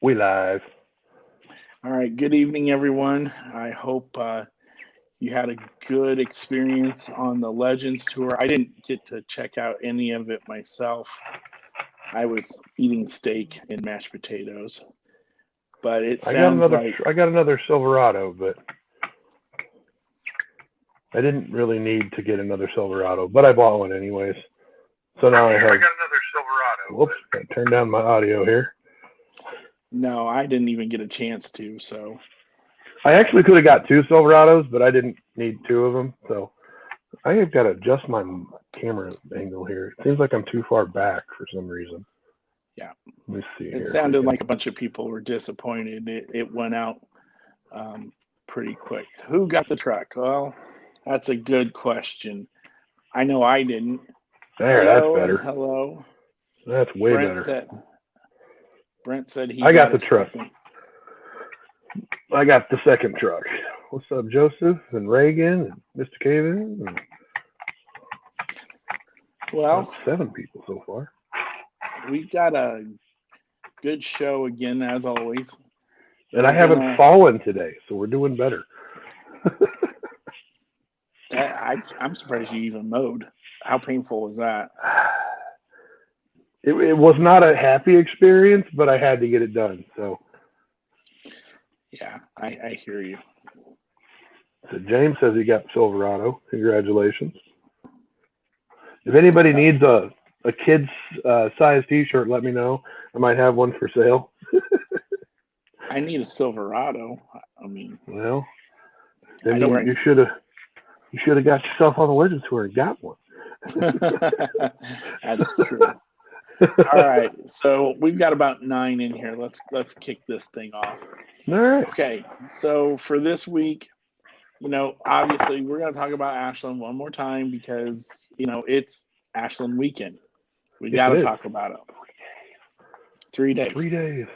We live. All right. Good evening, everyone. I hope you had a good experience on the Legends tour. I didn't get to check out any of it myself. I was eating steak and mashed potatoes. But it sounds like I got another Silverado, but I didn't really need to get another Silverado, but I bought one anyways. So now I got another Silverado. Whoops, I turned down my audio here. No, I didn't even get a chance to. So I actually could have got two Silverados, but I didn't need two of them. So I have got to adjust my camera angle here. It seems like I'm too far back for some reason. Yeah. Let me see. It sounded like a bunch of people were disappointed. It went out pretty quick. Who got the truck? Well, that's a good question. I know I didn't. There, Hello, that's better. Hello. That's way better. Brent said he got the truck. Second. I got the second truck. What's up, Joseph and Reagan and Mr. Caven? Well, that's 7 people so far. We got a good show again, as always. And I haven't fallen today, so we're doing better. I'm surprised you even mowed. How painful was that? It was not a happy experience, but I had to get it done. So, yeah, I hear you. So James says he got Silverado. Congratulations. If anybody needs a kid's size T-shirt, let me know. I might have one for sale. I need a Silverado. I mean, well, then you should have got yourself on the Legends tour and got one. That's true. All right, so we've got about 9 in here. Let's kick this thing off. All right. Okay, so for this week, obviously we're going to talk about Ashland one more time because it's Ashland weekend. We got to talk about it. 3 days. 3 days.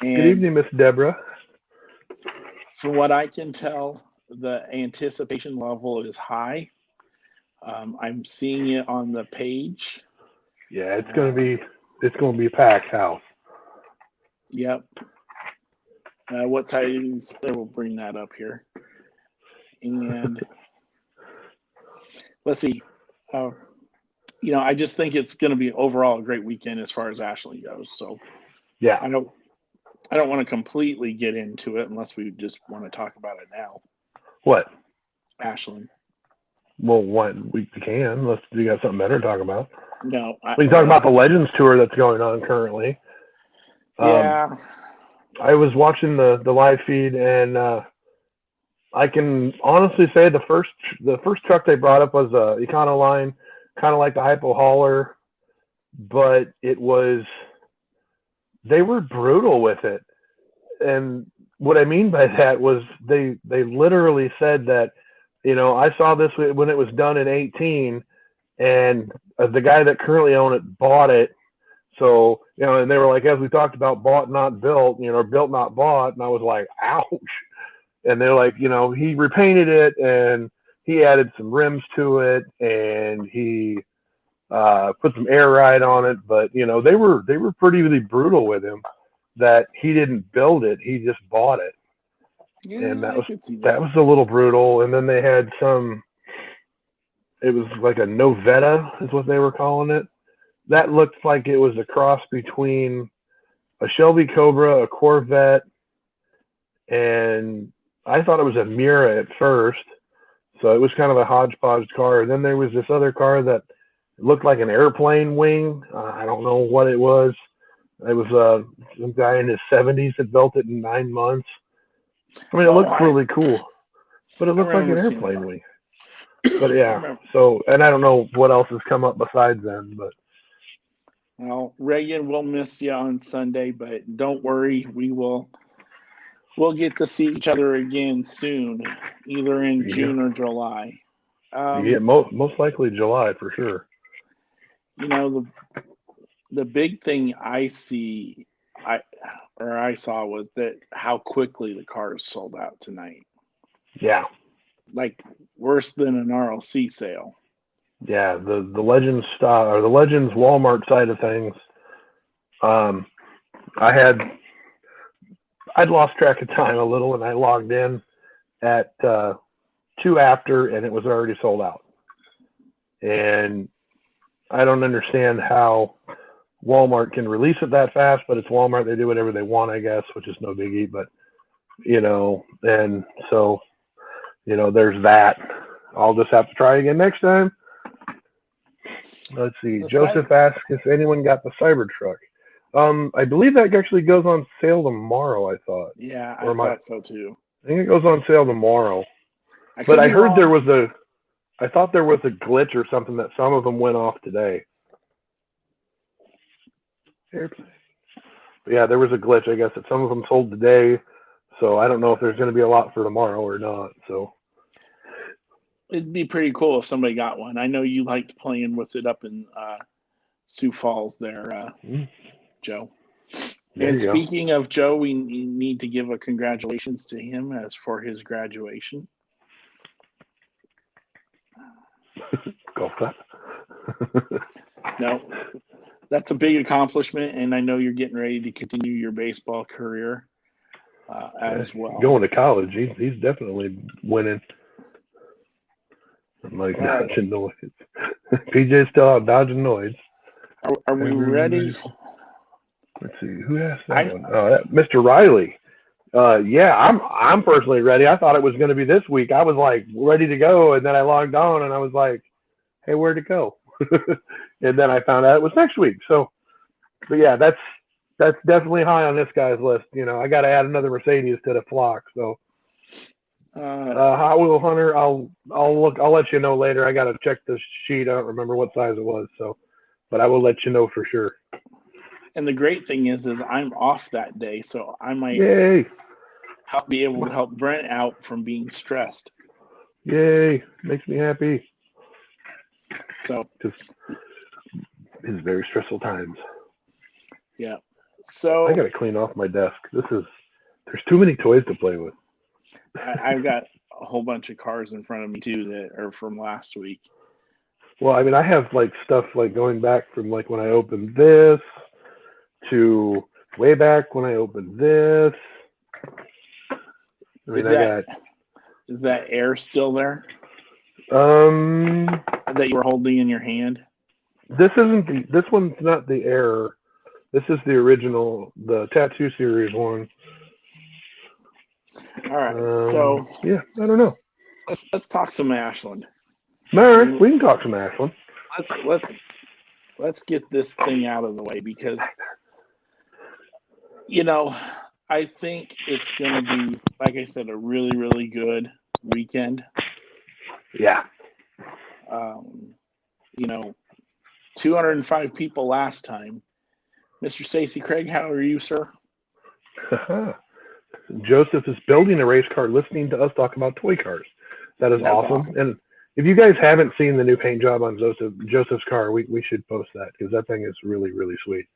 And good evening, Miss Deborah. From what I can tell, the anticipation level is high. I'm seeing it on the page. Yeah, it's gonna be a packed house. Yep. What size? We'll bring that up here. And let's see. I just think it's going to be overall a great weekend as far as Ashland goes. So yeah, I don't want to completely get into it unless we just want to talk about it now. What? Ashland. Well, we can, unless you got something better to talk about. No. We can talk about the Legends tour that's going on currently. Yeah. I was watching the live feed, and I can honestly say the first truck they brought up was a Econoline, kind of like the Hypo Hauler, but they were brutal with it. And what I mean by that was they literally said that, I saw this when it was done in 18, and the guy that currently owned it bought it. So, and they were like, as we talked about, bought, not built, or built, not bought. And I was like, ouch. And they're like, he repainted it and he added some rims to it and he put some air ride on it. But, they were pretty really brutal with him that he didn't build it. He just bought it. Yeah, and that was a little brutal. And then they had it was like a Novetta is what they were calling it. That looked like it was a cross between a Shelby Cobra, a Corvette, and I thought it was a Miura at first. So it was kind of a hodgepodge car. And then there was this other car that looked like an airplane wing. I don't know what it was. It was some guy in his 70s that built it in 9 months. I mean, it looked really cool, but it looked like an airplane wing. But yeah, so, and I don't know what else has come up besides then, but. Well, Reagan, we'll miss you on Sunday, but don't worry, we'll get to see each other again soon, either in June or July. Yeah, most likely July for sure. The big thing I saw was that how quickly the cars sold out tonight. Yeah. Like worse than an RLC sale. Yeah, the Legends the Legends Walmart side of things. I had I'd lost track of time a little, and I logged in at 2 after, and it was already sold out. And I don't understand how Walmart can release it that fast, but it's Walmart. They do whatever they want, I guess, which is no biggie. But, and so, there's that. I'll just have to try again next time. Let's see. Joseph asks if anyone got the Cybertruck. I believe that actually goes on sale tomorrow, I thought. Yeah, I thought so too. I think it goes on sale tomorrow. But I heard I thought there was a glitch or something that some of them went off today. But yeah, there was a glitch, I guess, that some of them sold today. So I don't know if there's going to be a lot for tomorrow or not. So it'd be pretty cool if somebody got one. I know you liked playing with it up in Sioux Falls there, Joe. And speaking of Joe, we need to give a congratulations to him as for his graduation. Golf clap. No, that's a big accomplishment, and I know you're getting ready to continue your baseball career as well. Going to college, he's definitely winning. I'm like dodging noise. PJ's still out dodging noise. Are we ready? Let's see, who asked that one? Mr. Riley. Yeah, I'm personally ready. I thought it was going to be this week. I was like ready to go, and then I logged on, and I was like, "Hey, where'd it go?" And then I found out it was next week. So, but yeah, that's definitely high on this guy's list. I got to add another Mercedes to the flock. So, Hot Wheel Hunter, I'll let you know later. I got to check the sheet. I don't remember what size it was. So, but I will let you know for sure. And the great thing is I'm off that day, so I might be able to help Brent out from being stressed. Yay! Makes me happy. So, just it's very stressful times. Yeah. So I got to clean off my desk. There's too many toys to play with. I've got a whole bunch of cars in front of me too that are from last week. Well, I mean, I have like stuff like going back from like when I opened this to way back when I opened this. I mean, is that air still there? That you were holding in your hand? This one's not the Air. This is the original, the Tattoo Series one. All right. So yeah, I don't know. Let's talk some Ashland. All right, we can talk some Ashland. Let's get this thing out of the way because I think it's going to be, like I said, a really, really good weekend. Yeah. 205 people last time. Mr. Stacy Craig, how are you, sir? Joseph is building a race car, listening to us talk about toy cars. That's awesome. And if you guys haven't seen the new paint job on Joseph's car, we should post that because that thing is really, really sweet.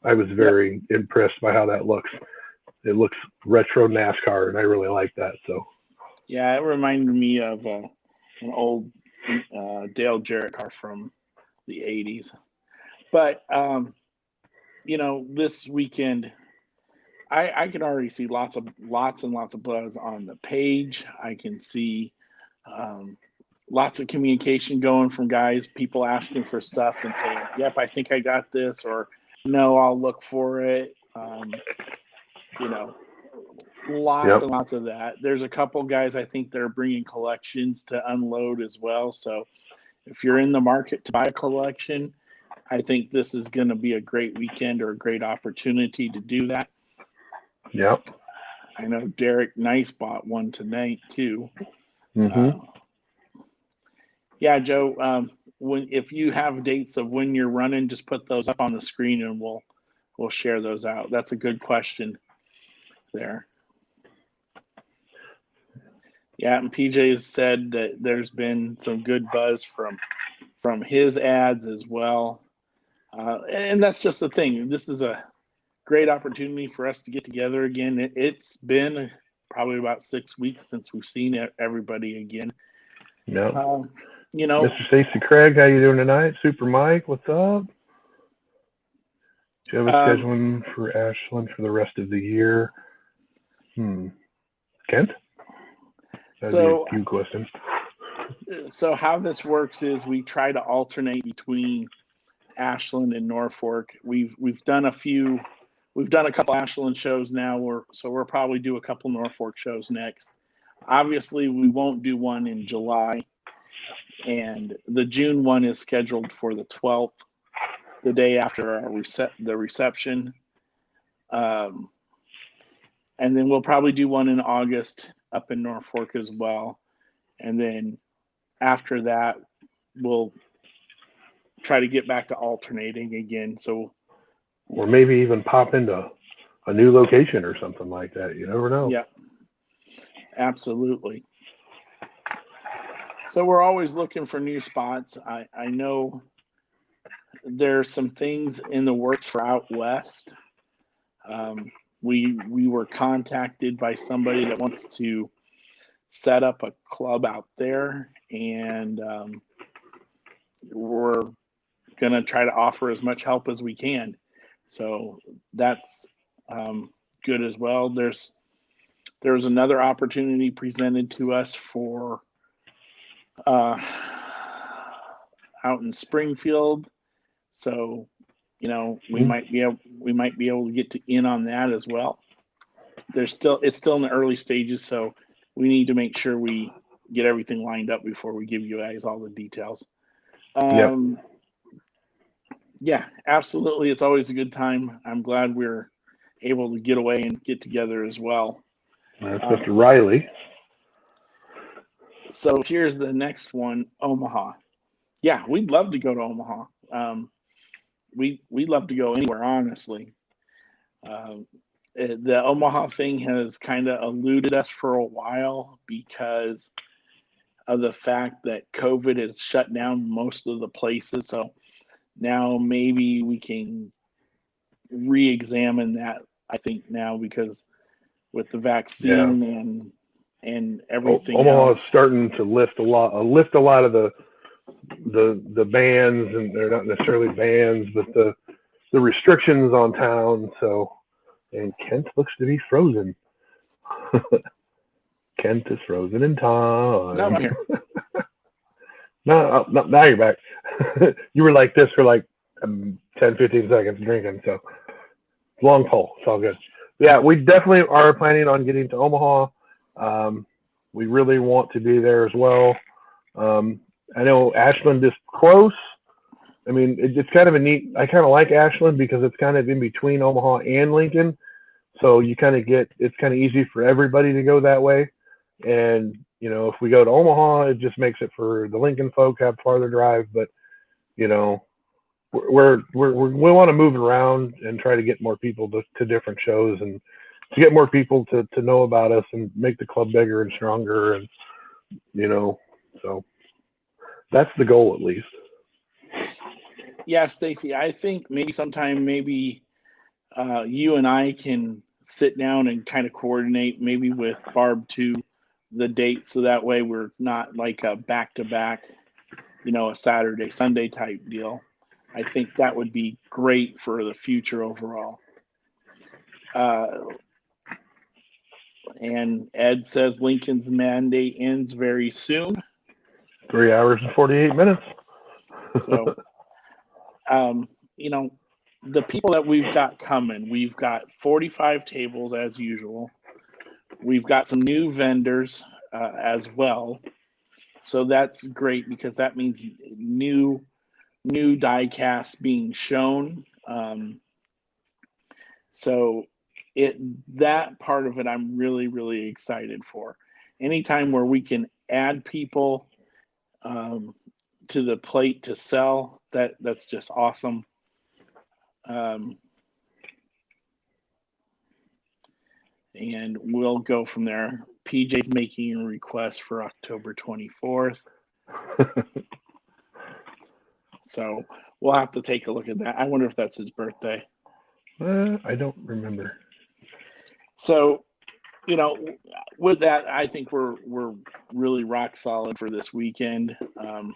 I was very impressed by how that looks. It looks retro NASCAR, and I really like that. So, yeah, it reminded me of an old Dale Jarrett car from the 80s. But, this weekend, I can already see lots and lots of buzz on the page. I can see lots of communication going from guys, people asking for stuff and saying, yep, I think I got this, or no, I'll look for it. Lots and lots of that. There's a couple guys I think they're bringing collections to unload as well. So if you're in the market to buy a collection, I think this is going to be a great weekend or a great opportunity to do that. Yep. I know Derek Nice bought one tonight too. Mm-hmm. Yeah, Joe. If you have dates of when you're running, just put those up on the screen and we'll share those out. That's a good question there. Yeah, and PJ said that there's been some good buzz from his ads as well. And that's just the thing. This is a great opportunity for us to get together again. It's been probably about 6 weeks since we've seen everybody again. No. Mr. Stacy Craig, how you doing tonight? Super Mike, what's up? Do you have a scheduling for Ashland for the rest of the year? Kent? That'd be a few questions. So how this works is we try to alternate between Ashland and Norfolk. We've done a couple Ashland shows now. We'll probably do a couple Norfolk shows next. Obviously, we won't do one in July, and the June one is scheduled for the 12th, the day after the reception. And then we'll probably do one in August up in Norfolk as well. And then after that, we'll try to get back to alternating again. Or maybe even pop into a new location or something like that. You never know. Yeah, absolutely. So we're always looking for new spots. I know there's some things in the works for out west. We were contacted by somebody that wants to set up a club out there, and we're going to try to offer as much help as we can. So that's good as well. There's another opportunity presented to us for out in Springfield. So, we might be able to get in on that as well. It's still in the early stages, so we need to make sure we get everything lined up before we give you guys all the details. Yeah, absolutely. It's always a good time. I'm glad we're able to get away and get together as well. That's Mr. Riley. So here's the next one, Omaha. Yeah, we'd love to go to Omaha. We'd love to go anywhere, honestly. The Omaha thing has kind of eluded us for a while because of the fact that COVID has shut down most of the places. So now maybe we can re-examine that, I think, now, because with the vaccine and everything Omaha else. is starting to lift a lot of the bans, and they're not necessarily bans, but the restrictions on town. So, and Kent looks to be frozen. Kent is frozen in time. No, I'm here. No, now you're back. You were like this for like 10, 15 seconds drinking. So long pull. It's all good. Yeah, we definitely are planning on getting to Omaha. We really want to be there as well. I know Ashland is close. I mean, it's kind of a neat. I kind of like Ashland because it's kind of in between Omaha and Lincoln. So you kind of it's kind of easy for everybody to go that way. And, if we go to Omaha, it just makes it for the Lincoln folk have farther drive. But, we want to move around and try to get more people to different shows, and to get more people to know about us and make the club bigger and stronger. And, so that's the goal, at least. Yeah, Stacy, I think sometime you and I can sit down and kind of coordinate, maybe with Barb too, the date, so that way we're not like a back-to-back, a Saturday, Sunday type deal. I think that would be great for the future overall. And Ed says Lincoln's mandate ends very soon. 3 hours and 48 minutes. So, the people that we've got coming, we've got 45 tables as usual. We've got some new vendors as well. So that's great, because that means new diecast being shown. So that part of it, I'm really, really excited for. Anytime where we can add people to the plate to sell, that's just awesome. And we'll go from there. PJ's making a request for October 24th. So we'll have to take a look at that. I wonder if that's his birthday. I don't remember. So, with that, I think we're really rock solid for this weekend.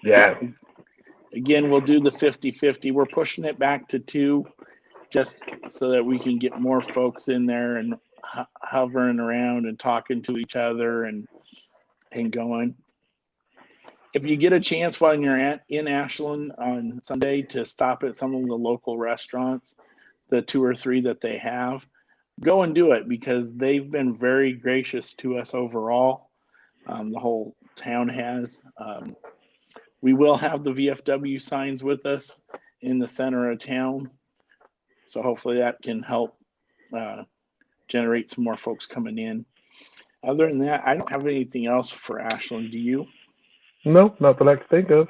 Yeah. Again, we'll do the 50-50. We're pushing it back to 2, just so that we can get more folks in there, and hovering around and talking to each other and going. If you get a chance while you're in Ashland on Sunday to stop at some of the local restaurants, the 2 or 3 that they have, go and do it because they've been very gracious to us overall. The whole town has. We will have the VFW signs with us in the center of town. So hopefully that can help generate some more folks coming in. Other than that, I don't have anything else for Ashland. Do you? No, not that I can think of.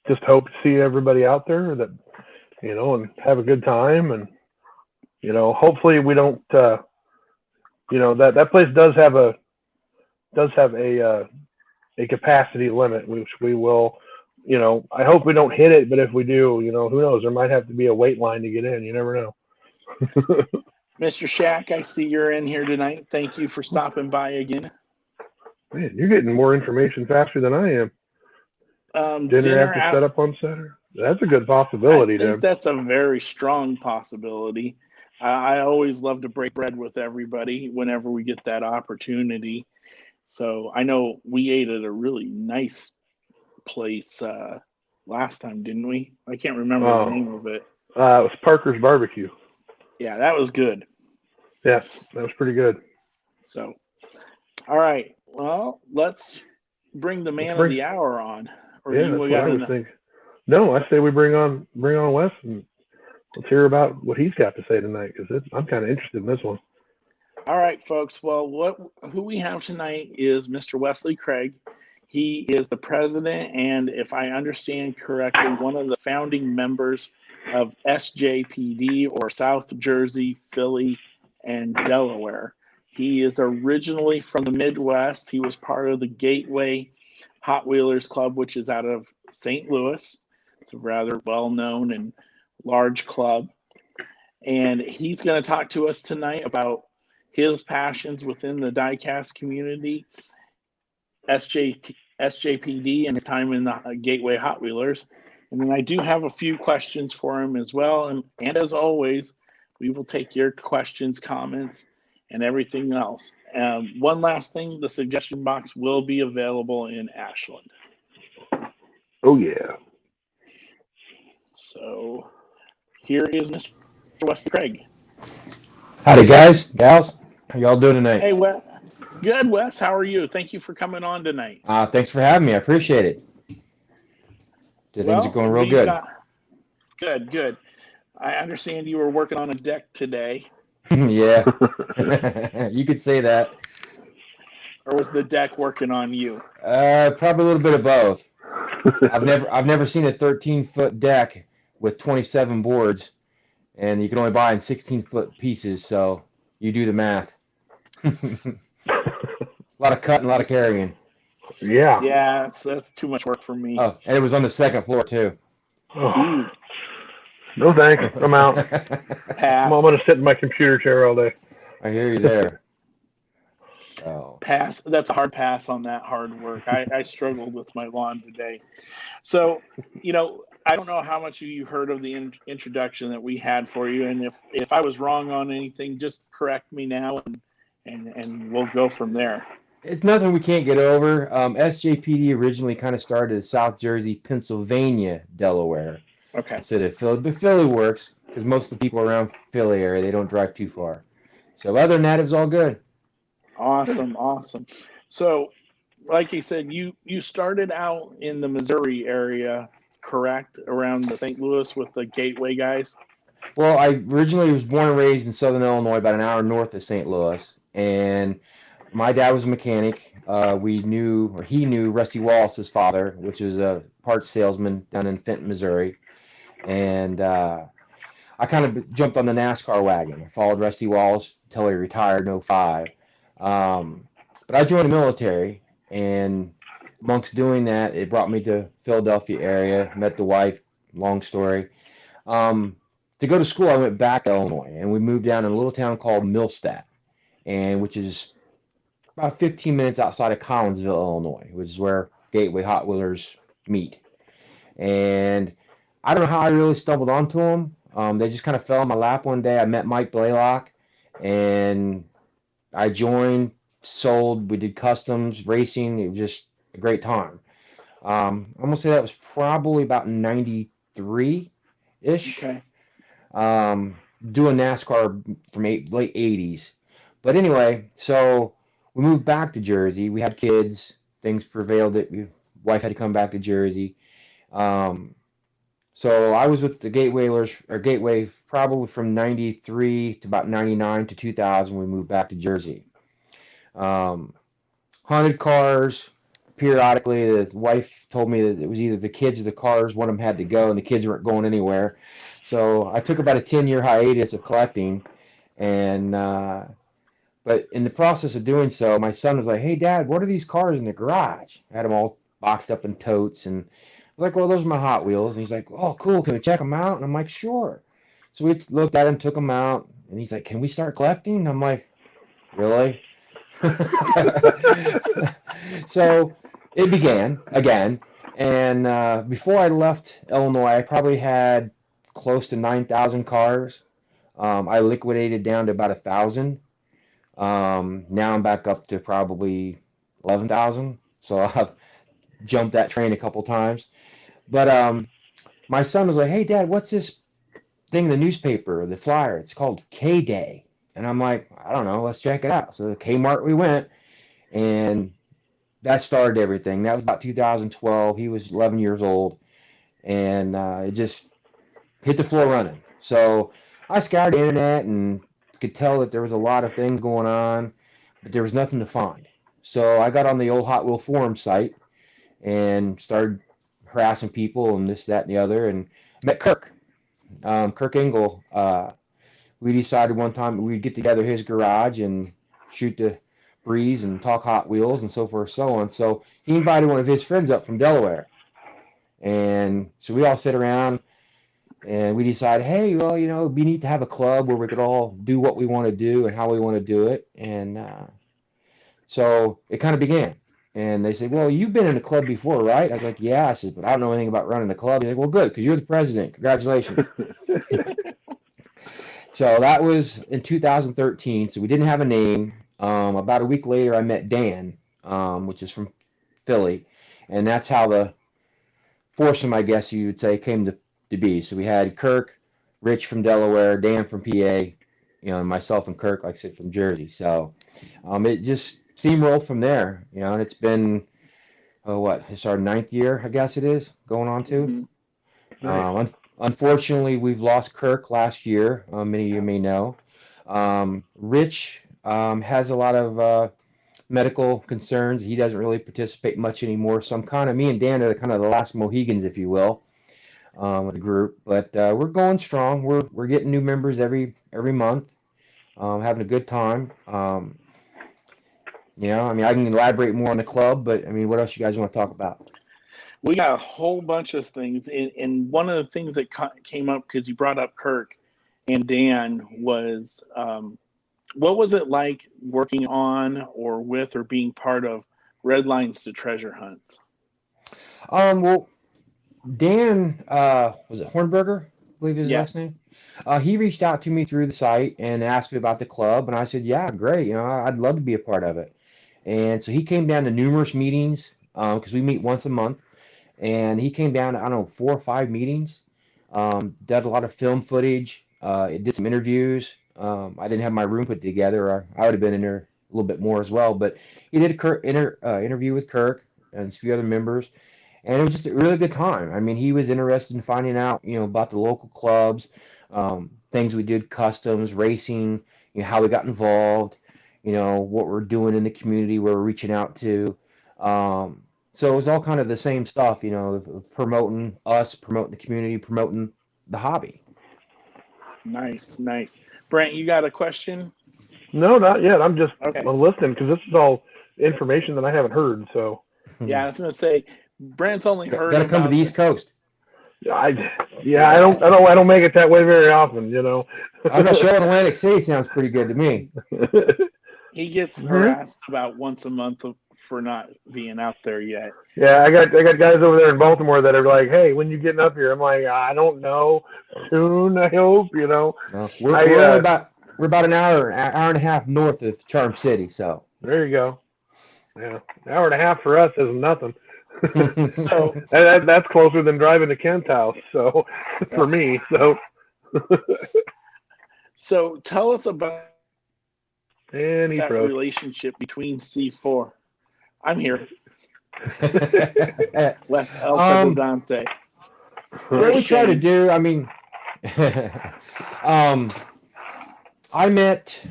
Just hope to see everybody out there that, and have a good time. And, hopefully we don't, that place does have a capacity limit, which we will, I hope we don't hit it, but if we do, who knows? There might have to be a wait line to get in. You never know. Mr. Shack, I see you're in here tonight. Thank you for stopping by again. Man, you're getting more information faster than I am. Dinner after setup on Saturday? That's a good possibility, I think that's a very strong possibility. I always love to break bread with everybody whenever we get that opportunity. So I know we ate at a really nice place last time, didn't we? I can't remember the name of it. It was Parker's Barbecue. Yeah, that was good. Yes, that was pretty good. So, all right. Well, let's bring the man of the hour on. Or yeah, that's what I was thinking. No, I say we bring on Wes and let's hear about what he's got to say tonight because I'm kind of interested in this one. All right, folks. Well, who we have tonight is Mr. Wesley Craig. He is the president and, if I understand correctly, one of the founding members of SJPD, or South Jersey Philly and Delaware. He is originally from the Midwest. He was part of the Gateway Hot Wheelers Club, which is out of St. Louis. It's a rather well-known and large club. And he's going to talk to us tonight about his passions within the diecast community, SJPD, and his time in the Gateway Hot Wheelers. And then I do have a few questions for him as well. And as always, we will take your questions, comments, and everything else. One last thing, the suggestion box will be available in Ashland. Oh, yeah. So here is Mr. Wesley Craig. Howdy, guys, gals. How y'all doing tonight? Hey, Wes. Good, Wes. How are you? Thank you for coming on tonight. Thanks for having me. I appreciate it. Things are going real good. Good. I understand you were working on a deck today. Yeah, you could say that. Or was the deck working on you? Probably a little bit of both. I've never seen a 13-foot deck with 27 boards, and you can only buy in 16-foot pieces. So you do the math. A lot of cutting, a lot of carrying. Yeah. Yeah, that's too much work for me. Oh, and it was on the second floor too. Oh. No thanks. I'm out. Pass. I'm going to sit in my computer chair all day. I hear you there. So. Pass. That's a hard pass on that hard work. I struggled with my lawn today. So, I don't know how much you heard of the introduction that we had for you. And if I was wrong on anything, just correct me now and we'll go from there. It's nothing we can't get over. SJPD originally kind of started in South Jersey, Pennsylvania, Delaware. Okay. Instead of Philly, but Philly works because most of the people around Philly area, they don't drive too far. So other than that, it was all good. Awesome. So, like you said, you started out in the Missouri area, correct? Around the St. Louis with the Gateway guys? Well, I originally was born and raised in Southern Illinois, about an hour north of St. Louis. And my dad was a mechanic. He knew Rusty Wallace's father, which is a parts salesman down in Fenton, Missouri. And I kind of jumped on the NASCAR wagon. I followed Rusty Wallace until he retired in 2005. But I joined the military, and amongst doing that, it brought me to Philadelphia area, met the wife, long story. To go to school, I went back to Illinois, and we moved down in a little town called Millstadt, which is about 15 minutes outside of Collinsville, Illinois, which is where Gateway Hot Wheelers meet. And I don't know how I really stumbled onto them. They just kind of fell in my lap one day. I met Mike Blaylock, and I joined, sold, we did customs, racing. It was just a great time. I'm gonna say that was probably about 93-ish. Okay. Doing NASCAR from late 80s. But anyway, so we moved back to Jersey. We had kids. Things prevailed that wife had to come back to Jersey. Um, so I was with the Gateway probably from 93 to about 99 to 2000. We moved back to Jersey. Um, Haunted cars. Periodically, the wife told me that it was either the kids or the cars. One of them had to go, and the kids weren't going anywhere. So I took about a 10-year hiatus of collecting, and but in the process of doing so, my son was like, "Hey, Dad, what are these cars in the garage?" I had them all boxed up in totes, and I was like, "Well, those are my Hot Wheels." And he's like, "Oh, cool. Can we check them out?" And I'm like, "Sure." So we looked at them, took them out, and he's like, "Can we start collecting?" And I'm like, "Really?" So it began again, and before I left Illinois, I probably had close to 9,000 cars. I liquidated down to about 1,000. Now I'm back up to probably 11,000. So I've jumped that train a couple times. But my son was like, "Hey, Dad, what's this thing in the newspaper, the flyer? It's called K-Day." And I'm like, "I don't know. Let's check it out." So the Kmart we went, and that started everything. That was about 2012. He was 11 years old, and it just hit the floor running. So I scoured the internet and could tell that there was a lot of things going on, but there was nothing to find. So I got on the old Hot Wheel forum site and started harassing people and this, that, and the other, and met Kirk. Kirk Engel. We decided one time we'd get together his garage and shoot the breeze and talk Hot Wheels and so forth, so on. So he invited one of his friends up from Delaware, and so we all sit around and we decided, hey, well, it'd be neat to have a club where we could all do what we want to do and how we want to do it. And so it kind of began. And they said, well, you've been in a club before, right? I was like, yeah. I said, but I don't know anything about running a club. He's like, well, good, because you're the president. Congratulations. So that was in 2013. So we didn't have a name. About a week later, I met Dan, which is from Philly. And that's how the foursome, I guess you would say, came to be. So we had Kirk, Rich from Delaware, Dan from PA, and myself and Kirk, like I said, from Jersey. So it just steamrolled from there, and it's been, it's our 9th year, I guess it is, going on to. Mm-hmm. Nice. Unfortunately, we've lost Kirk last year. Many of you may know. Rich has a lot of medical concerns. He doesn't really participate much anymore. So me and Dan are kind of the last Mohegans, if you will, with the group. But we're going strong. We're getting new members every month. Having a good time. I can elaborate more on the club, but what else you guys want to talk about? We got a whole bunch of things, and one of the things that came up because you brought up Kirk and Dan was, what was it like working on or with or being part of Redlines to treasure hunts? Well, Dan, was it Hornberger? I believe his last name. He reached out to me through the site and asked me about the club, and I said, yeah, great. I'd love to be a part of it. And so he came down to numerous meetings because we meet once a month. And he came down to, 4 or 5 meetings, did a lot of film footage, did some interviews. I didn't have my room put together, or I would have been in there a little bit more as well. But he did a interview with Kirk and a few other members, and it was just a really good time. He was interested in finding out, about the local clubs, things we did, customs, racing, how we got involved, what we're doing in the community, where we're reaching out to. So it was all kind of the same stuff, promoting us, promoting the community, promoting the hobby. Nice. Brent, you got a question? No, not yet. I'm just okay. I'm listening because this is all information that I haven't heard. So yeah, I was gonna say Brent's only heard. Got to come to the East Coast. I don't make it that way very often. I'm not sure. Atlantic City sounds pretty good to me. He gets harassed about once a month for not being out there yet. Yeah, I got guys over there in Baltimore that are like, "Hey, when you getting up here?" I'm like, "I don't know. Soon, I hope." We're We're about an hour and a half north of Charm City, so. There you go. Yeah, an hour and a half for us is nothing. So That's closer than driving to Kent's house. So for me, so. So tell us about And he that froze. relationship between C4. I'm here. Wes El Presidente. What we try to do, I mean, I met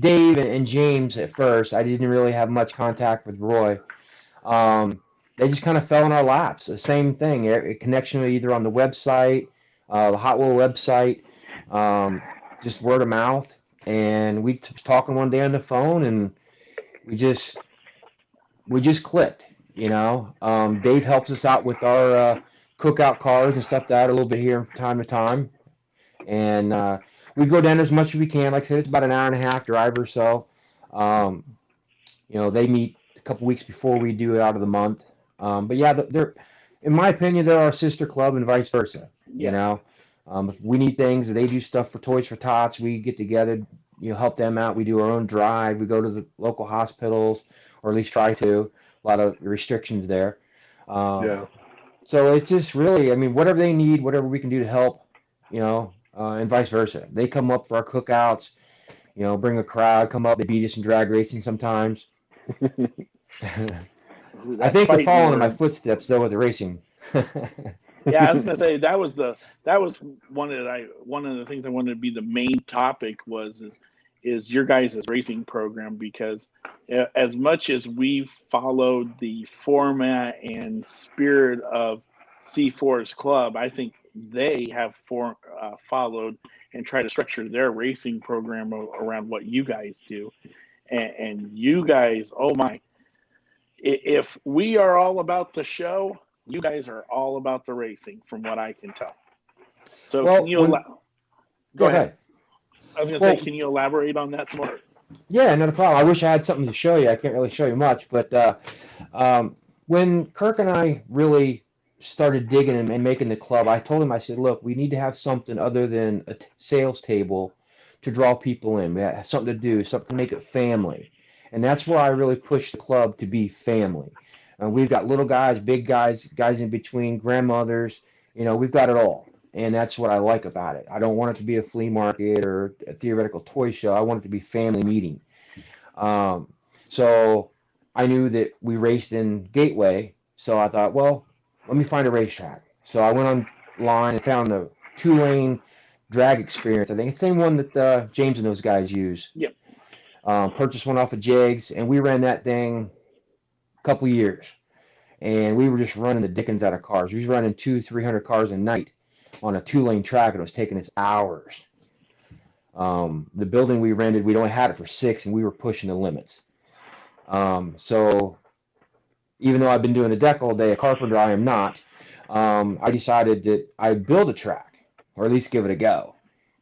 Dave and James at first. I didn't really have much contact with Roy. They just kind of fell in our laps. The same thing, a connection either on the website, the Hot Wheel website, just word of mouth. And we was talking one day on the phone, and we just clicked. You know, Dave helps us out with our cookout cars and stuff like that a little bit here from time to time, and we go down as much as we can. Like I said, it's about an hour and a half drive or so. You know, they meet a couple weeks before we do it out of the month. But yeah, they're, in my opinion, they're our sister club and vice versa. Yeah. You know, if we need things, they do stuff for Toys for Tots. We get together, you know, help them out. We do our own drive. We go to the local hospitals, or at least try to. A lot of restrictions there. Yeah. So it's just really, I mean, whatever they need, whatever we can do to help, you know, and vice versa. They come up for our cookouts, you know, bring a crowd, come up, they beat us in drag racing sometimes. I think they're following in my footsteps though with the racing. Yeah, I was gonna say that was one of the things I wanted to be the main topic is your guys' racing program, because as much as we've followed the format and spirit of C4's club, I think they have followed and tried to structure their racing program around what you guys do, and you guys, oh my. If we are all about the show, you guys are all about the racing, from what I can tell. So well, can you go ahead? I was going to say, can you elaborate on that some more? Yeah, not a problem. I wish I had something to show you. I can't really show you much, but when Kirk and I really started digging and making the club, I told him, I said, look, we need to have something other than a sales table to draw people in. We have something to do, something to make it family. And that's where I really pushed the club to be family. We've got little guys, big guys, guys in between, grandmothers, you know, we've got it all. And that's what I like about it. I don't want it to be a flea market or a theoretical toy show. I want it to be family meeting. So I knew that we raced in Gateway, so I thought, well, let me find a racetrack. So I went online and found the 2-lane drag experience. I think it's the same one that James and those guys use. Yep. Purchased one off of Jigs, and we ran that thing a couple years. And we were just running the dickens out of cars. We was running 200-300 cars a night on a 2-lane track, and it was taking us hours. The building we rented, we'd only had it for 6, and we were pushing the limits. So even though I've been doing the deck all day, a carpenter I am not, I decided that I'd build a track, or at least give it a go.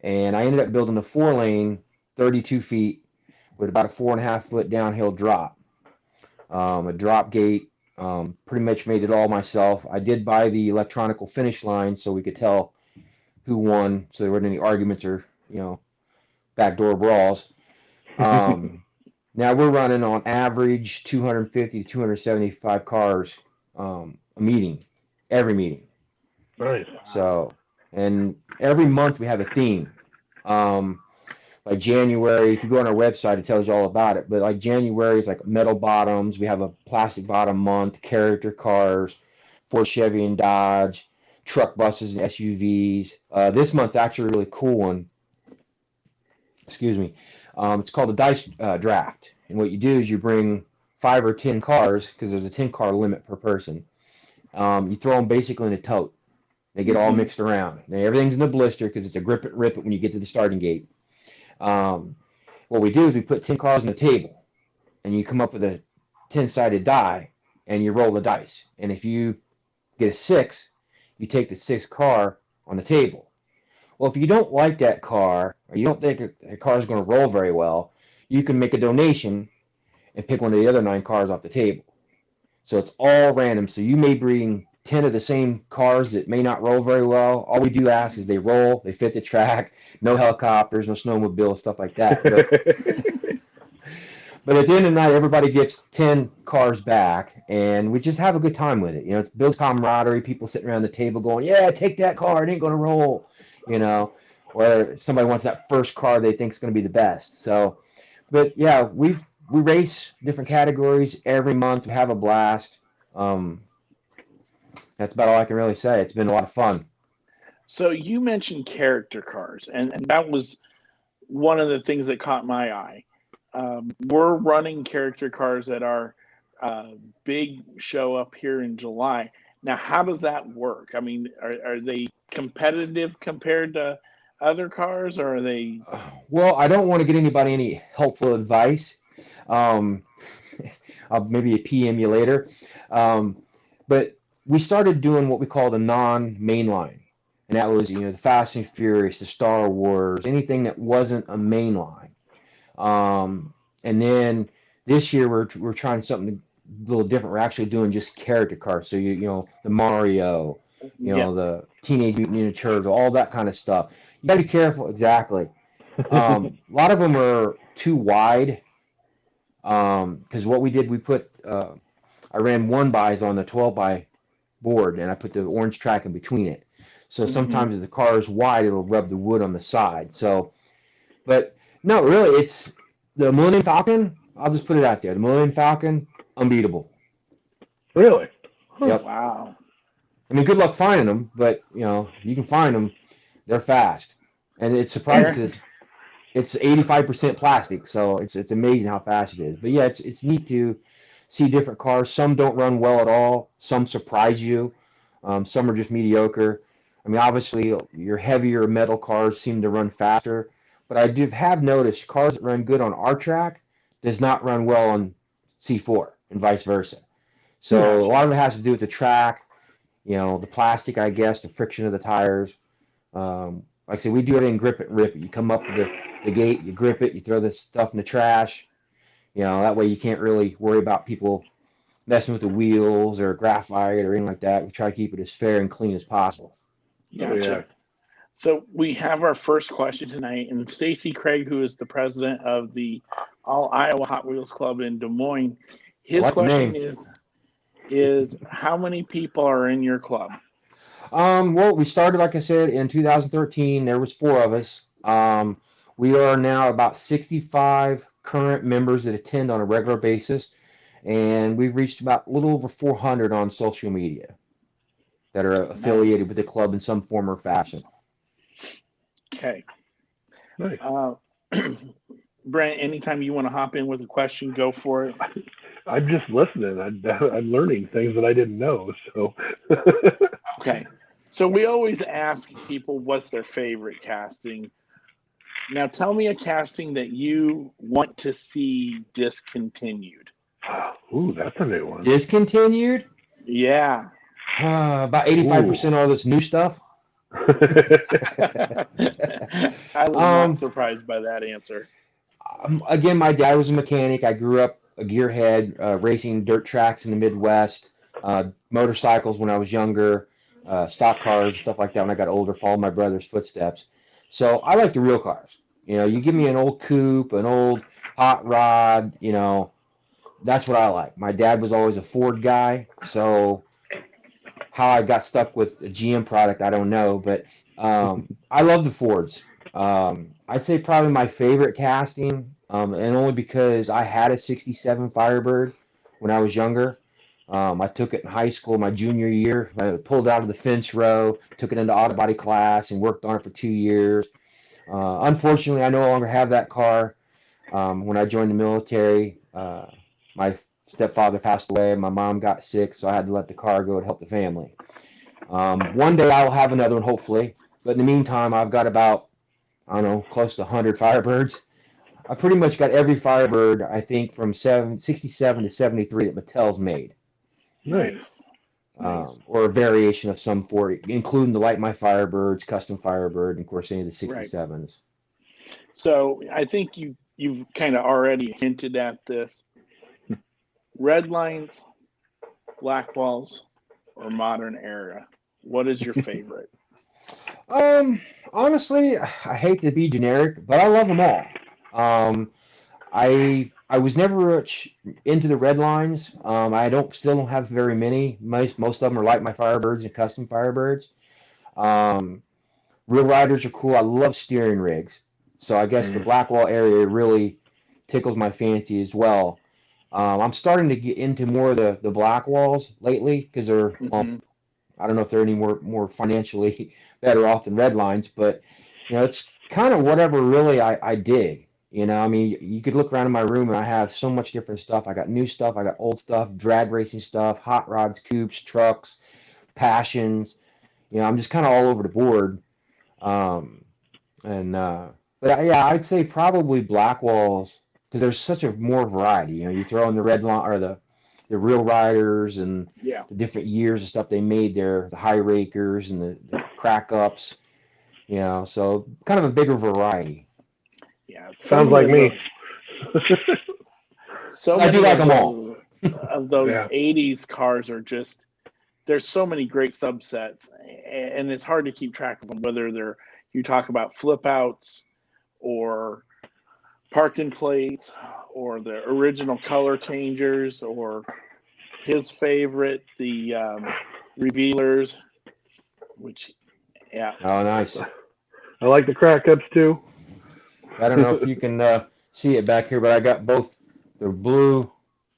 And I ended up building a 4-lane, 32 feet, with about a 4.5-foot downhill drop. A drop gate, pretty much made it all myself. I did buy the electronical finish line so we could tell who won, so there weren't any arguments or, you know, backdoor brawls. Now we're running on average 250 to 275 cars a meeting, every meeting. Nice. So, and every month we have a theme. Like January, if you go on our website, it tells you all about it. But like January is like metal bottoms. We have a plastic bottom month, character cars, Ford, Chevy, and Dodge, truck buses and SUVs. This month's actually a really cool one. Excuse me. It's called a dice draft. And what you do is you bring 5 or 10 cars, because there's a 10-car limit per person. You throw them basically in a tote. They get all mixed around. Now, everything's in a blister because it's a grip it, rip it when you get to the starting gate. What we do is we put 10 cars on the table, and you come up with a 10-sided die, and you roll the dice. And if you get a 6, you take the 6th car on the table. Well, if you don't like that car, or you don't think a car is going to roll very well, you can make a donation and pick one of the other 9 cars off the table. So it's all random. So you may bring 10 of the same cars that may not roll very well. All we do ask is they roll, they fit the track, no helicopters, no snowmobiles, stuff like that. But at the end of the night, everybody gets 10 cars back, and we just have a good time with it. It builds camaraderie, people sitting around the table going, yeah, take that car, it ain't going to roll, or somebody wants that first car they think is going to be the best. So, but yeah, we race different categories every month. We have a blast. That's about all I can really say. It's been a lot of fun. So you mentioned character cars, and that was one of the things that caught my eye. We're running character cars at our big show up here in July. Now, how does that work? I mean, are they competitive compared to other cars, or are they? Well, I don't want to get anybody any helpful advice. I'll maybe PM you later. But we started doing what we call the non-mainline. And that was, the Fast and Furious, the Star Wars, anything that wasn't a mainline. And then this year we're trying something a little different. We're actually doing just character cars. So the Mario, the Teenage Mutant Ninja Turtles, all that kind of stuff. You gotta be careful. Exactly. A lot of them are too wide. Because what we did, I ran 1x on the 12x board, and I put the orange track in between it. So sometimes if the car is wide, it'll rub the wood on the side. So, but no, really, it's the Millennium Falcon. I'll just put it out there. The Millennium Falcon, unbeatable. Really? Yep. Wow. I mean, good luck finding them, but you can find them. They're fast, and it's surprising because it's 85% plastic, so it's amazing how fast it is. But yeah, it's neat to see different cars. Some don't run well at all. Some surprise you. Some are just mediocre. I mean, obviously, your heavier metal cars seem to run faster, but I have noticed cars that run good on our track does not run well on C4 and vice versa. So a lot of it has to do with the track, the plastic, I guess, the friction of the tires. Like I said, we do it in grip it and rip it. You come up to the gate, you grip it, you throw this stuff in the trash. That way you can't really worry about people messing with the wheels or graphite or anything like that. We try to keep it as fair and clean as possible. Gotcha. Oh, yeah. So we have our first question tonight, and Stacy Craig, who is the president of the All Iowa Hot Wheels Club in Des Moines, his question is how many people are in your club? Well, we started, like I said, in 2013. There was 4 of us. We are now about 65 current members that attend on a regular basis, and we've reached about a little over 400 on social media that are affiliated with the club in some form or fashion. Okay. Nice. Brent, anytime you want to hop in with a question, go for it. I'm just listening. I'm learning things that I didn't know. So. Okay. So we always ask people what's their favorite casting. Now tell me a casting that you want to see discontinued. Ooh, that's a new one. Discontinued? Yeah. About 85% of all this new stuff. I was not surprised by that answer. Again, my dad was a mechanic. I grew up a gearhead, racing dirt tracks in the Midwest, motorcycles when I was younger, stock cars, stuff like that when I got older, followed my brother's footsteps. So I like the real cars. You give me an old coupe, an old hot rod, that's what I like. My dad was always a Ford guy, so how I got stuck with a GM product, I don't know, but I love the Fords. I'd say probably my favorite casting, and only because I had a 67 Firebird when I was younger. I took it in high school, my junior year. I pulled out of the fence row, took it into auto body class, and worked on it for 2 years. Unfortunately, I no longer have that car. When I joined the military, my stepfather passed away, my mom got sick, so I had to let the car go to help the family. One day I'll have another one, hopefully, but in the meantime, I've got about, I don't know, close to 100 Firebirds. I pretty much got every Firebird, I think, from 67 to 73 that Mattel's made. Nice. Or a variation of some Ford, including the Light My Firebirds, Custom Firebird, and of course any of the 67s. Right. So I think you've kind of already hinted at this. Redlines, black walls, or modern era? What is your favorite? Honestly, I hate to be generic, but I love them all. Um, I was never much into the Redlines. I still don't have very many. Most of them are like my Firebirds and custom Firebirds. Um, Real riders are cool. I love steering rigs. So I guess the Blackwall area really tickles my fancy as well. I'm starting to get into more of the Blackwalls lately because they're, well, Mm-hmm. I don't know if they're any more financially better off than Redlines, but it's kind of whatever really I dig. I mean, you could look around in my room and I have so much different stuff. I got new stuff, I got old stuff, drag racing stuff, hot rods, coupes, trucks, passions. I'm just kind of all over the board. Um, and yeah, I'd say probably Blackwalls because there's such a more variety. You throw in the red line or the real riders and Yeah. the different years of stuff they made there, the high rakers and the crack ups. So kind of a bigger variety. Yeah. So Sounds many like of me. so I do many like them all. of those Yeah. 80s cars are just, there's so many great subsets, and it's hard to keep track of them, whether you talk about flip outs or parking plates or the original color changers or his favorite, the revealers, which, yeah. Oh, nice. I like the crack ups too. I don't know if you can see it back here, but I got both the blue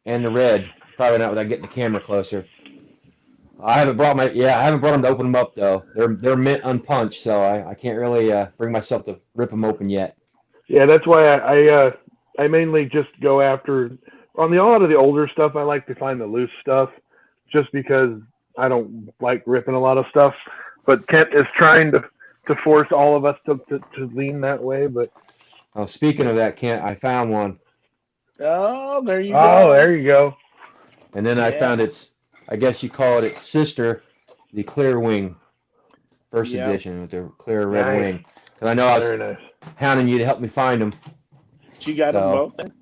and the red. Probably not without getting the camera closer. I haven't brought them to open them up though. They're mint unpunched, so I can't really bring myself to rip them open yet. Yeah, that's why I mainly just go after on a lot of the older stuff. I like to find the loose stuff, just because I don't like ripping a lot of stuff. But Kent is trying to force all of us to lean that way. But Oh, speaking of that, Kent, I found one, Oh, there you oh, go. there you go. and then I Yeah. found I guess you call it its sister, the Clear Wing First Yep. Edition with the clear red Nice. wing. Because I know I was Very nice. hounding you to help me find them. You got them So both then?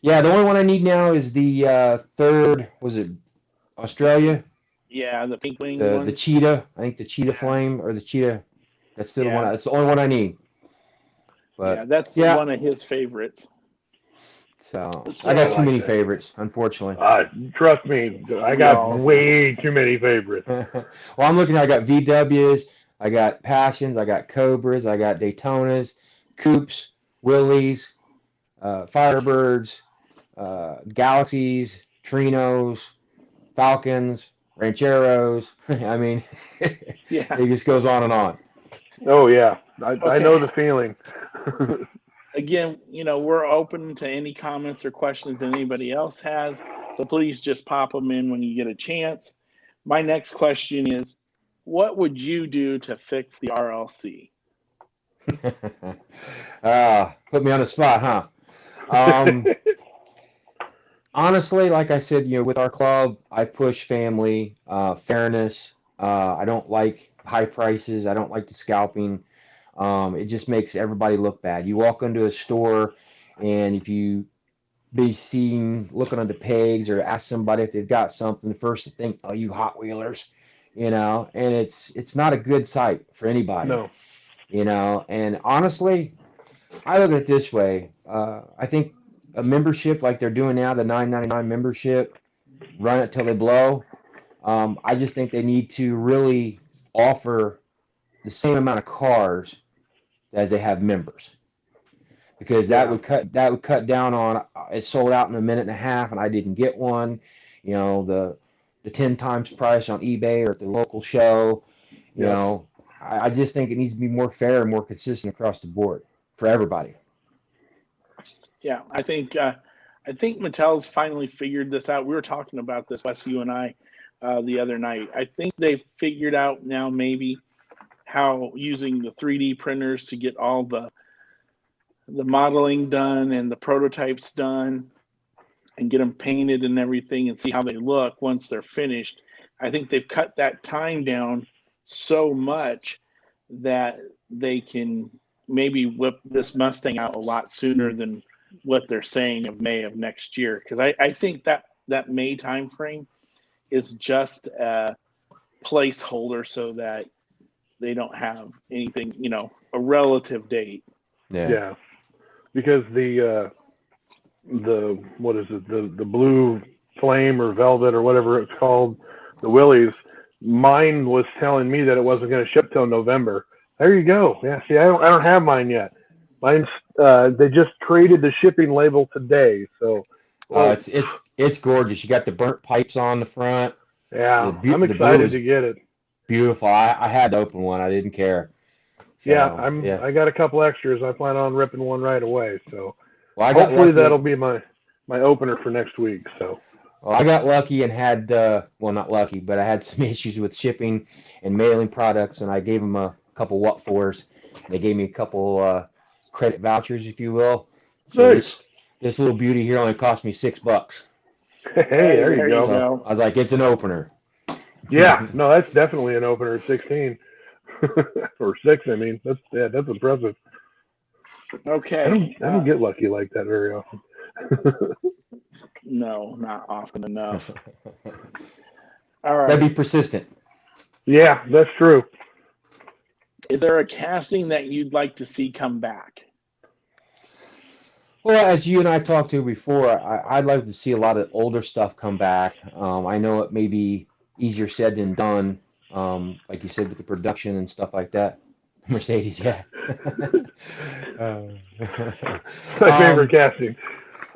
yeah, the only one I need now is the third. Was it Australia? Yeah, the pink wing The one. cheetah. I think the cheetah Yeah. flame or the cheetah. That's still the one. Yeah. That's the only one I need. Yeah, But that's yeah, one of his favorites. so I So got I too like many that. favorites, unfortunately. Trust me, I we got all do. way too many favorites. Well, I'm looking. I got VWs. I got Passions. I got Cobras. I got Daytonas, Coupes, Willies, Firebirds, Galaxies, Trinos, Falcons, Rancheros. I mean, Yeah. it just goes on and on. Oh yeah, I Okay. know the feeling. Again, we're open to any comments or questions that anybody else has. So please just pop them in when you get a chance. My next question is, what would you do to fix the RLC? Put me on the spot, huh? Um, Honestly, like I said, with our club, I push family, fairness. I don't like high prices. I don't like the scalping. It just makes everybody look bad. You walk into a store, and if you be seen looking on the pegs or ask somebody if they've got something, the first to think, oh, you Hot Wheelers, and it's not a good sight for anybody, No. And honestly, I look at it this way. I think a membership like they're doing now, the $9.99 membership, run it till they blow. I just think they need to really offer the same amount of cars as they have members, because Yeah. that would cut down on it sold out in a minute and a half and I didn't get one. The 10 times price on eBay or at the local show. You Yep. know, I just think it needs to be more fair and more consistent across the board for everybody. Yeah, I think Mattel's finally figured this out. We were talking about this, Wes, you and I, the other night. I think they've figured out now maybe how using the 3D printers to get all the modeling done and the prototypes done and get them painted and everything and see how they look once they're finished. I think they've cut that time down so much that they can maybe whip this Mustang out a lot sooner than what they're saying of May of next year. Because I think that May time frame is just a placeholder so that they don't have anything, a relative date. Yeah. Because the what is it, the blue flame or velvet or whatever it's called, the Willys, mine was telling me that it wasn't going to ship till November. There you go. Yeah, see, I don't have mine yet. Mine's they just created the shipping label today, so it's gorgeous. You got the burnt pipes on the front. Yeah, I'm excited to get it. Beautiful. I had to open one. I didn't care. So, yeah, I got a couple extras. I plan on ripping one right away. So hopefully that'll be my opener for next week. So I got lucky and had not lucky, but I had some issues with shipping and mailing products, and I gave them a couple what fors. They gave me a couple credit vouchers, if you will. So nice. This little beauty here only cost me $6. Hey, there you go. So I was like, it's an opener. Yeah, no, that's definitely an opener at 16 or 6. I mean, that's impressive. Okay, I don't get lucky like that very often. No, not often enough. All right. That'd be persistent. Yeah, that's true. Is there a casting that you'd like to see come back? Well, as you and I talked to before, I'd like to see a lot of older stuff come back. I know it may be easier said than done, like you said, with the production and stuff like that. Mercedes, yeah. My favorite casting.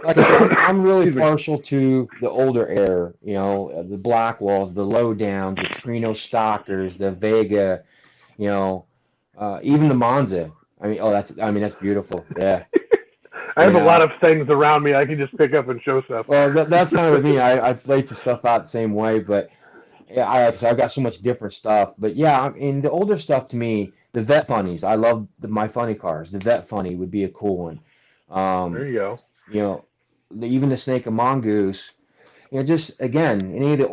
Like I said, I'm really partial to the older era, the Blackwalls, the Lowdowns, the Trino Stockers, the Vega, even the Monza. That's beautiful. Yeah. I have a lot of things around me I can just pick up and show stuff. Well, that's kind of with me. I play some stuff out the same way, but yeah, I've got so much different stuff. But yeah, the older stuff to me, the Vet Funnies. I love my funny cars. The Vet Funny would be a cool one. There you go. Even the Snake and Mongoose. Just again, any of the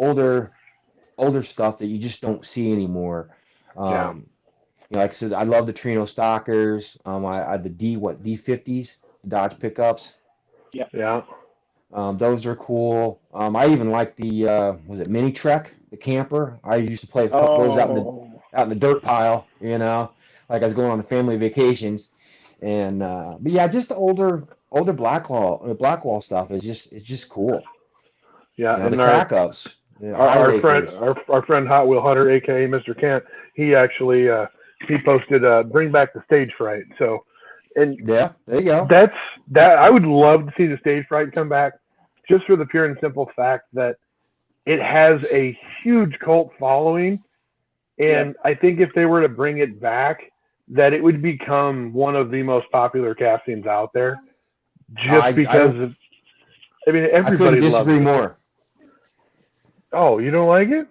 older stuff that you just don't see anymore. Like I said, I love the Trino Stockers. I the D50s, Dodge pickups. Yeah. Those are cool. I even like the was it Mini Trek, the camper. I used to play a couple those out in the dirt pile, like I was going on family vacations. And but yeah, just the older Blackwall stuff is just cool. Yeah, and the crack-ups. Our friend Hot Wheel Hunter, aka Mr. Kent, he actually he posted bring back the stage fright. So, and yeah, there you go. That I would love to see the stage fright come back, just for the pure and simple fact that it has a huge cult following, and I think if they were to bring it back, that it would become one of the most popular castings out there, just because everybody loves it. I couldn't disagree more. Oh, you don't like it?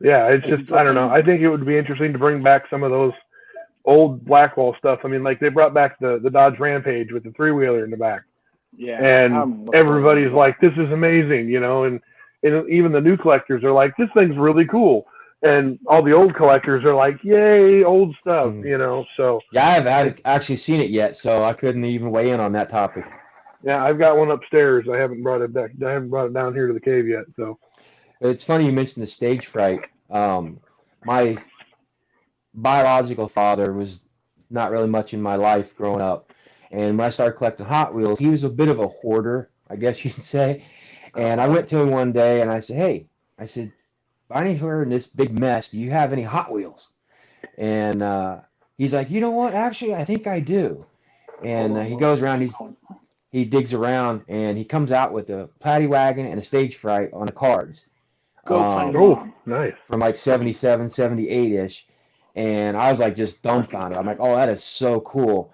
Yeah, it's just, I don't know. I think it would be interesting to bring back some of those old Blackwall stuff. I mean, like they brought back the Dodge Rampage with the 3-wheeler in the back. Yeah. And everybody's like, this is amazing, and even the new collectors are like, this thing's really cool. And all the old collectors are like, yay, old stuff, so. Yeah, I haven't actually seen it yet, so I couldn't even weigh in on that topic. Yeah, I've got one upstairs. I haven't brought it back. I haven't brought it down here to the cave yet, so. It's funny you mentioned the stage fright. My biological father was not really much in my life growing up. And when I started collecting Hot Wheels, he was a bit of a hoarder, I guess you'd say. And I went to him one day and I said, hey, anywhere in this big mess, do you have any Hot Wheels? And he's like, you know what? Actually, I think I do. And he goes around, he digs around, and he comes out with a paddy wagon and a stage fright on the cards. Nice. From like 77, 78-ish. And I was like just dumbfounded. I'm like, oh, that is so cool.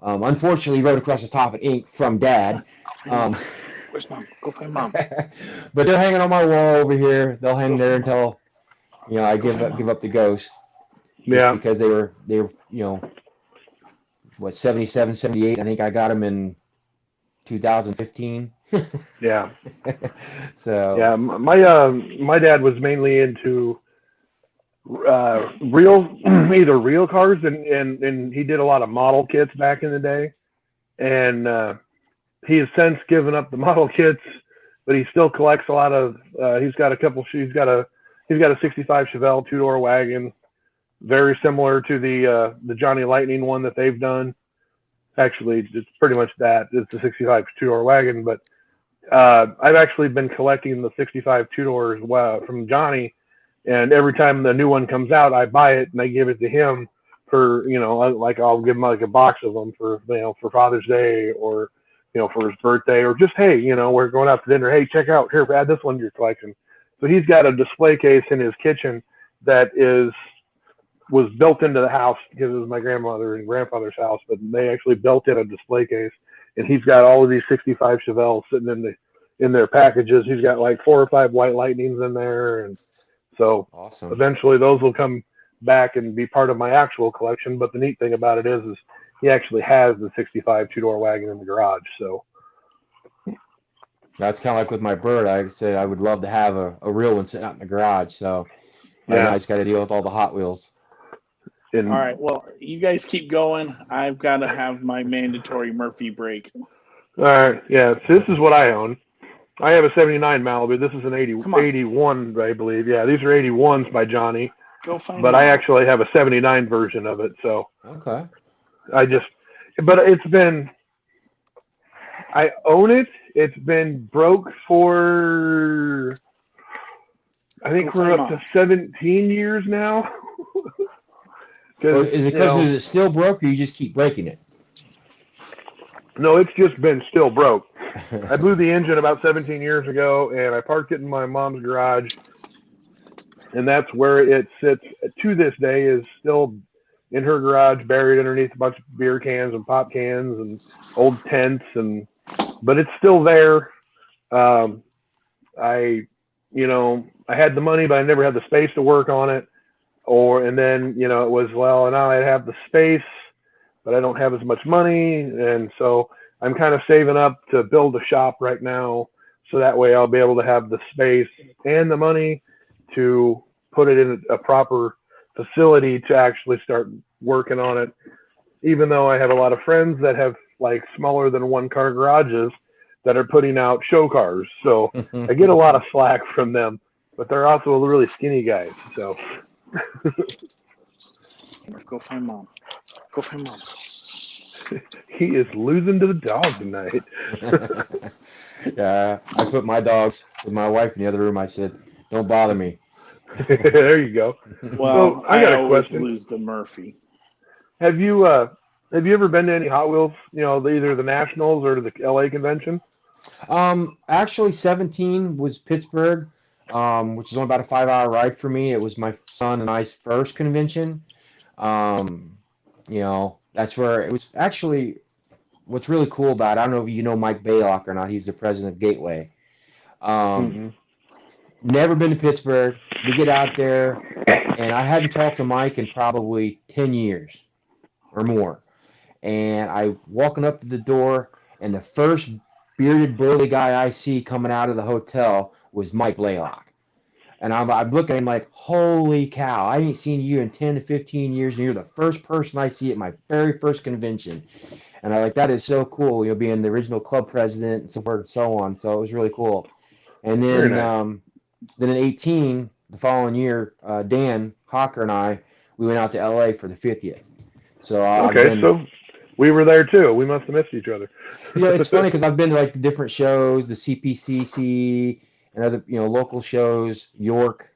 Unfortunately, he wrote across the top in ink from Dad. Where's Mom? Go find Mom. But they're hanging on my wall over here. They'll hang there until I give up the ghost. Yeah. Because they were 77, 78. I think I got them in 2015. Yeah. So. Yeah, my dad was mainly into either real cars and he did a lot of model kits back in the day, and he has since given up the model kits, but he still collects a lot of. He's got a couple. He's got a 65 Chevelle 2-door wagon, very similar to the Johnny Lightning one that they've done. Actually, it's pretty much that. It's the 65 2-door wagon, but I've actually been collecting the 65 2-doors from Johnny, and every time the new one comes out, I buy it and I give it to him for, like I'll give him like a box of them for, for Father's Day or, for his birthday, or just, hey, we're going out to dinner. Hey, check out here, add this one to your collection. So he's got a display case in his kitchen that was built into the house because it was my grandmother and grandfather's house, but they actually built in a display case, and he's got all of these 65 Chevelles sitting in their packages. He's got like 4 or 5 White Lightnings in there, and so Awesome. Eventually those will come back and be part of my actual collection. But the neat thing about it is he actually has the 65 2-door wagon in the garage. So that's kind of like with my bird. I said I would love to have a real one sitting out in the garage. So yeah, I just got to deal with all the Hot Wheels. All right. Well, you guys keep going. I've got to have my mandatory Murphy break. All right. Yeah. So this is what I own. I have a 79 Malibu. This is an 81, I believe. Yeah, these are 81s by Johnny. Go find But out. I actually have a 79 version of it. So okay. But I own it. It's been broke for, I think we're up to 17 years now. Is it because it's still broke, or you just keep breaking it? No, it's just been still broke. I blew the engine about 17 years ago, and I parked it in my mom's garage, and that's where it sits to this day, is still in her garage, buried underneath a bunch of beer cans and pop cans and old tents, but it's still there. I had the money, but I never had the space to work on it. And then, it was, well, now I have the space, but I don't have as much money. And so I'm kind of saving up to build a shop right now. So that way I'll be able to have the space and the money to put it in a proper facility to actually start working on it. Even though I have a lot of friends that have like smaller than 1-car garages that are putting out show cars. So I get a lot of slack from them, but they're also really skinny guys. So Go find mom. Go find mom. He is losing to the dog tonight. Yeah, I put my dogs with my wife in the other room. I said, "Don't bother me." There you go. Well, so I got a always question. lose to Murphy. Have you ever been to any Hot Wheels? Either the Nationals or the LA convention? Actually, 17 was Pittsburgh, which is only about a 5-hour ride for me. It was my son and I's first convention. That's where it was actually. What's really cool about it, I don't know if you know Mike Baylock or not. He's the president of Gateway. Never been to Pittsburgh. We get out there, and I hadn't talked to Mike in probably 10 years or more. And I walking up to the door, and the first bearded, burly guy I see coming out of the hotel was Mike Blaylock. And I'm looking at him like, holy cow, I ain't seen you in 10 to 15 years, and you're the first person I see at my very first convention. And I'm like, that is so cool, being the original club president and so forth and so on. So it was really cool. And then, Nice. Then in 18, the following year, Dan Hawker and I, we went out to LA for the 50th. So so we were there too. We must have missed each other. It's funny because I've been to like the different shows, the CPCC and other local shows, York,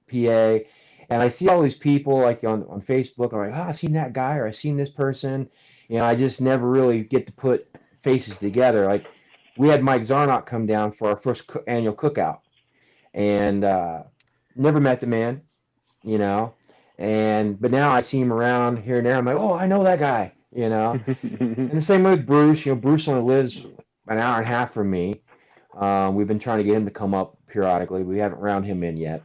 PA, and I see all these people like on Facebook. I'm like, I've seen that guy or I've seen this person. I just never really get to put faces together. Like we had Mike Zarnock come down for our first annual cookout, and never met the man, but now I see him around here and there. I'm like, oh, I know that guy, And the same way with Bruce. Bruce only lives an hour and a half from me. We've been trying to get him to come up periodically. We haven't round him in yet.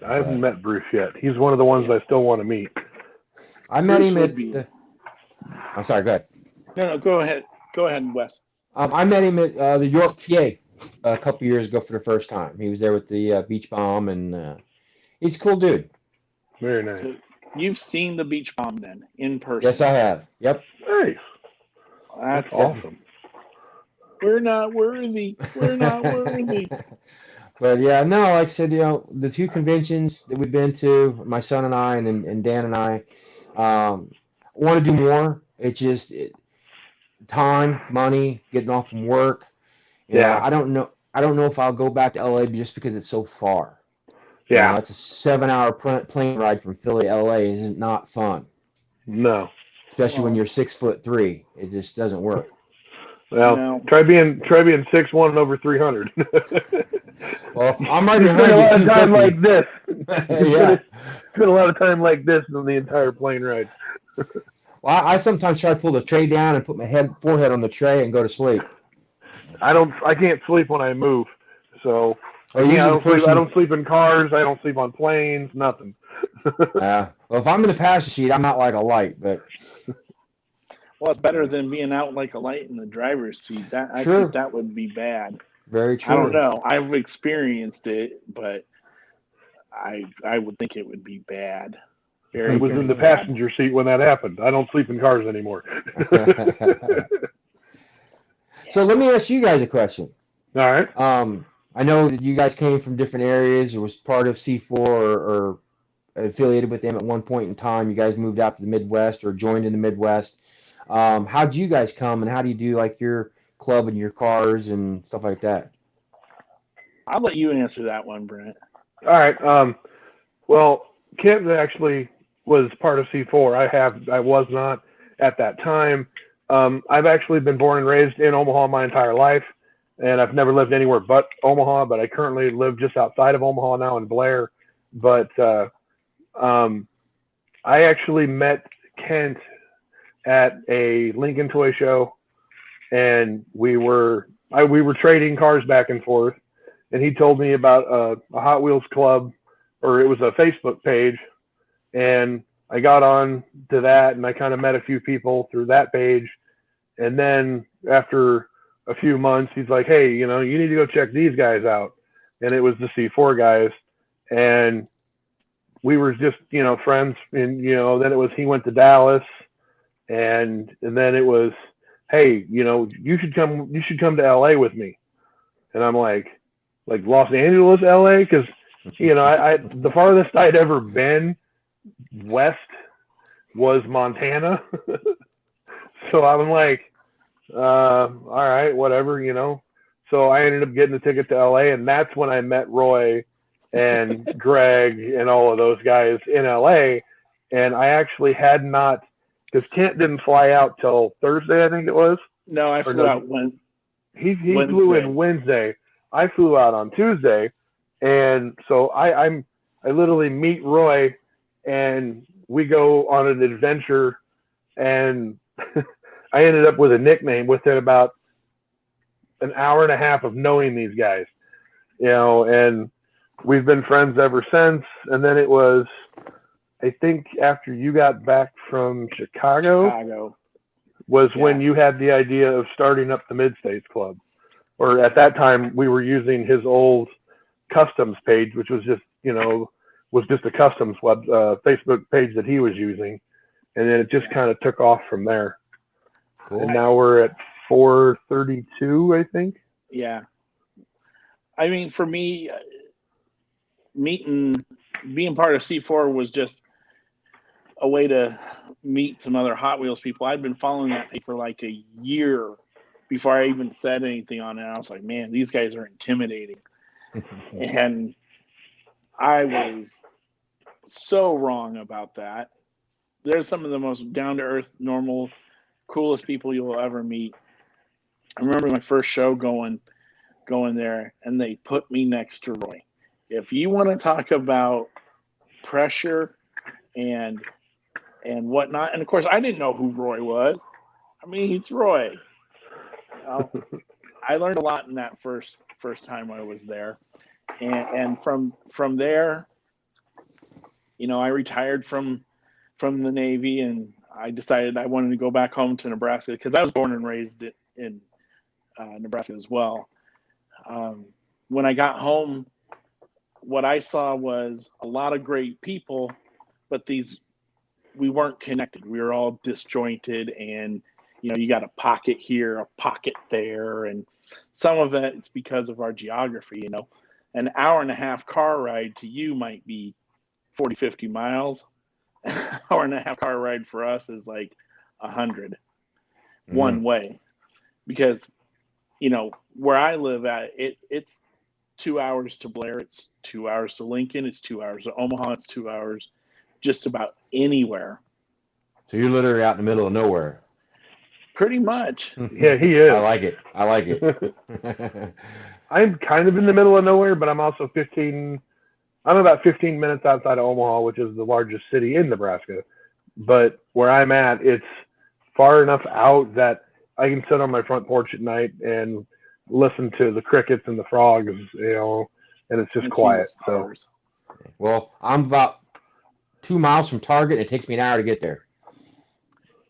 I haven't met Bruce yet. He's one of the ones I still want to meet. I met him at I'm sorry, go ahead. No, go ahead. Go ahead, Wes. I met him at the York, PA a couple years ago for the first time. He was there with the Beach Bomb, and he's a cool dude. Very nice. So you've seen the Beach Bomb then in person? Yes, I have. Yep. Nice. That's awesome. We're not worthy. We're not worthy. But yeah, no, like I said, the two conventions that we've been to, my son and I, and Dan and I, want to do more. It's just time, money, getting off from work. Yeah. I don't know. I don't know if I'll go back to LA just because it's so far. Yeah. It's a 7-hour plane ride from Philly to LA. Is not fun, No. especially when Well, you're 6'3". It just doesn't work. Well, no. try being 6'1" and over 300. Well, I'm right You spend behind a you, lot of time 250. like this. Yeah. Spend a lot of time like this on the entire plane ride. Well, I sometimes try to pull the tray down and put my forehead on the tray and go to sleep. I can't sleep when I move, so I Or can't. usually the I person. don't sleep in cars. I don't sleep on planes. Nothing. Well, if I'm in the passenger seat, I'm not like a light, but Well, it's better than being out like a light in the driver's seat. I think true. that would be bad. Very I don't true. know. I've experienced it, but I would think it would be bad. I Very, was very in the bad. passenger seat when that happened. I don't sleep in cars anymore. So let me ask you guys a question. All right. I know that you guys came from different areas or was part of C4 or affiliated with them at one point in time. You guys moved out to the Midwest or joined in the Midwest. How'd you guys come and how do you do like your club and your cars and stuff like that? I'll let you answer that one, Brent. All right. Well, Kent actually was part of C4. I was not at that time. I've actually been born and raised in Omaha my entire life, and I've never lived anywhere but Omaha. But I currently live just outside of Omaha now in Blair. But I actually met Kent at a Lincoln toy show, and we were trading cars back and forth. And he told me about a Hot Wheels club, or it was a Facebook page, and I got on to that, and I kind of met a few people through that page. And then after a few months, he's like, "Hey, you need to go check these guys out." And it was the C4 guys, and we were just, friends. And then it was he went to Dallas, and then it was, "Hey, you should come to LA with me." And I'm like Los Angeles, LA, because I the farthest I'd ever been west was Montana. So I'm like, all right, whatever, So I ended up getting a ticket to LA, and that's when I met Roy and Greg and all of those guys in LA. And I actually had not, because Kent didn't fly out till Thursday, I think it was. No, I flew out when he flew in Wednesday. I flew out on Tuesday, and so I literally meet Roy, and we go on an adventure, and I ended up with a nickname within about an hour and a half of knowing these guys, and we've been friends ever since. And then it was, I think, after you got back from Chicago was when you had the idea of starting up the Mid-States Club. Or at that time, we were using his old customs page, which was just, a customs Facebook page that he was using. And then it just kind of took off from there. Cool. And now we're at 432, I think. Yeah. I mean, for me, being part of C4 was just a way to meet some other Hot Wheels people. I'd been following that page for like a year before I even said anything on it. I was like, man, these guys are intimidating. And I was so wrong about that. They're some of the most down-to-earth, normal, coolest people you'll ever meet. I remember my first show going there, and they put me next to Roy. If you want to talk about pressure and whatnot, and of course I didn't know who Roy was. I mean, he's Roy. I learned a lot in that first time I was there, and from there, I retired from the Navy, and I decided I wanted to go back home to Nebraska because I was born and raised in Nebraska as well. When I got home, what I saw was a lot of great people, but we weren't connected. We were all disjointed, and you got a pocket here, a pocket there, and some of it it's because of our geography. An hour and a half car ride to you might be 40, 50 miles. An hour and a half car ride for us is like 100 one way, because where I live at, it's 2 hours to Blair, it's 2 hours to Lincoln, it's 2 hours to Omaha, it's 2 hours just about anywhere. So you're literally out in the middle of nowhere. Pretty much. Yeah, he is. I like it. I'm kind of in the middle of nowhere, but I'm also I'm about 15 minutes outside of Omaha, which is the largest city in Nebraska. But where I'm at, it's far enough out that I can sit on my front porch at night and listen to the crickets and the frogs, and it's just quiet. So, well, I'm about 2 miles from Target. It takes me an hour to get there.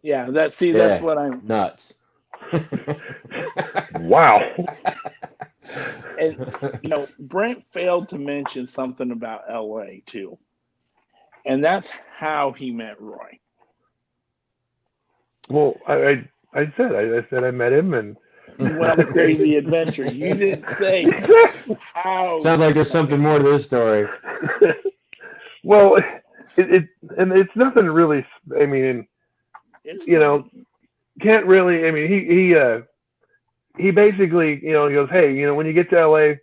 Yeah, that's what I'm nuts. Wow. And Brent failed to mention something about LA too, and that's how he met Roy. Well, I said I met him, and you went on a crazy adventure. You didn't say how. Sounds like there's something more to this story. Well, and it's nothing really. I mean, can't really. I mean, he basically, he goes, hey, when you get to LA,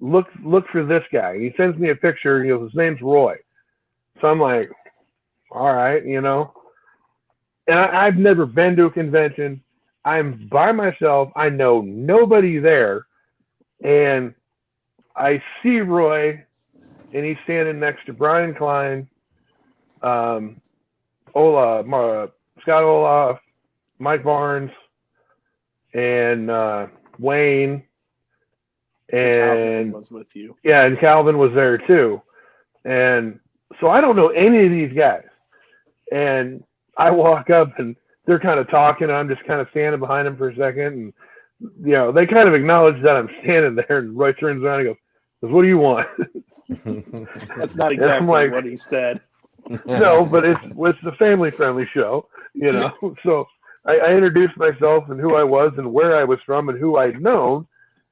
look for this guy. He sends me a picture. He goes, his name's Roy. So I'm like, all right, and I've never been to a convention. I'm by myself. I know nobody there. And I see Roy, and he's standing next to Brian Klein, Scott Olaf, Mike Barnes, and Wayne. And Calvin was with you. Yeah, and Calvin was there too. And so I don't know any of these guys. And I walk up, and they're kind of talking, and I'm just kind of standing behind them for a second. And, they kind of acknowledge that I'm standing there, and Roy turns around and goes, what do you want? That's not exactly what he said. No, but it's a family-friendly show, So I introduced myself and who I was and where I was from and who I'd known.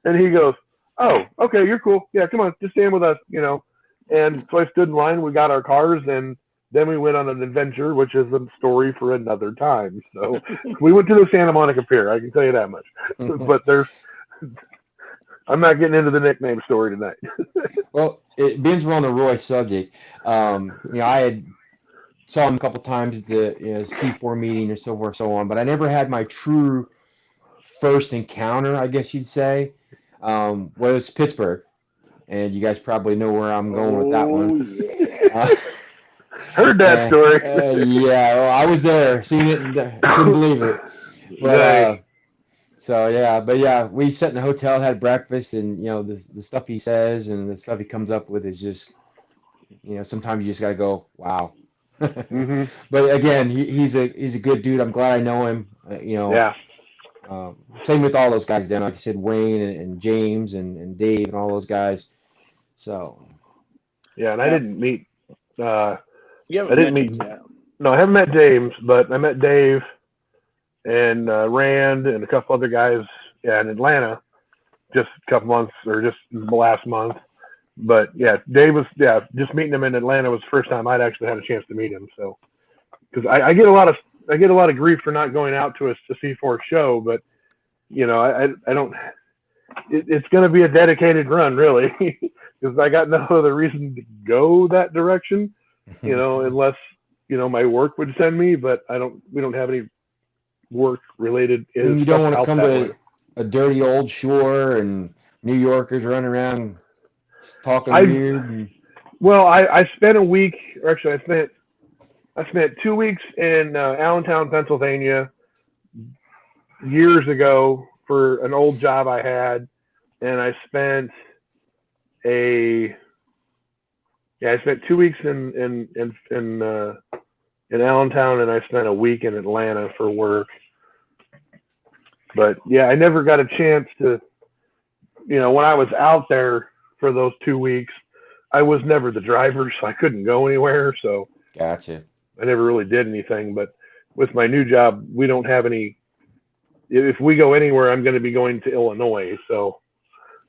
And he goes, oh, okay, you're cool. Yeah, come on, just stand with us, And so I stood in line, we got our cars, and then we went on an adventure, which is a story for another time. So we went to the Santa Monica Pier, I can tell you that much. But I'm not getting into the nickname story tonight. Well, being we're on the Roy subject, I had saw him a couple times at the C4 meeting and so forth, so on, but I never had my true first encounter, I guess you'd say, was Pittsburgh. And you guys probably know where I'm going with that one. Yeah. Heard that story. Yeah, well, I was there, seen it, and couldn't believe it. But we sat in the hotel, had breakfast, and the stuff he says and the stuff he comes up with is just, sometimes you just gotta go, wow. Mm-hmm. But again, he's a good dude. I'm glad I know him. Yeah. Same with all those guys down, like I said, Wayne and James and Dave and all those guys. So. Yeah, and I didn't meet. You haven't met James yet. No, I haven't met James, but I met Dave and Rand and a couple other guys in Atlanta just a couple months or just last month. But yeah, Dave was just meeting him in Atlanta was the first time I'd actually had a chance to meet him. So because I get a lot of grief for not going out to a C4 show, but I don't. It's going to be a dedicated run, really, because I got no other reason to go that direction, unless my work would send me. But we don't have any work related. You don't want to come to a dirty old shore and New Yorkers running around talking weird. Well, I spent a week, or actually I spent 2 weeks in Allentown, Pennsylvania, years ago for an old job I had, and I spent 2 weeks in Allentown, and I spent a week in Atlanta for work. But yeah, I never got a chance to, when I was out there for those 2 weeks, I was never the driver, so I couldn't go anywhere. So gotcha. I never really did anything. But with my new job, we don't have any. If we go anywhere, I'm going to be going to Illinois, so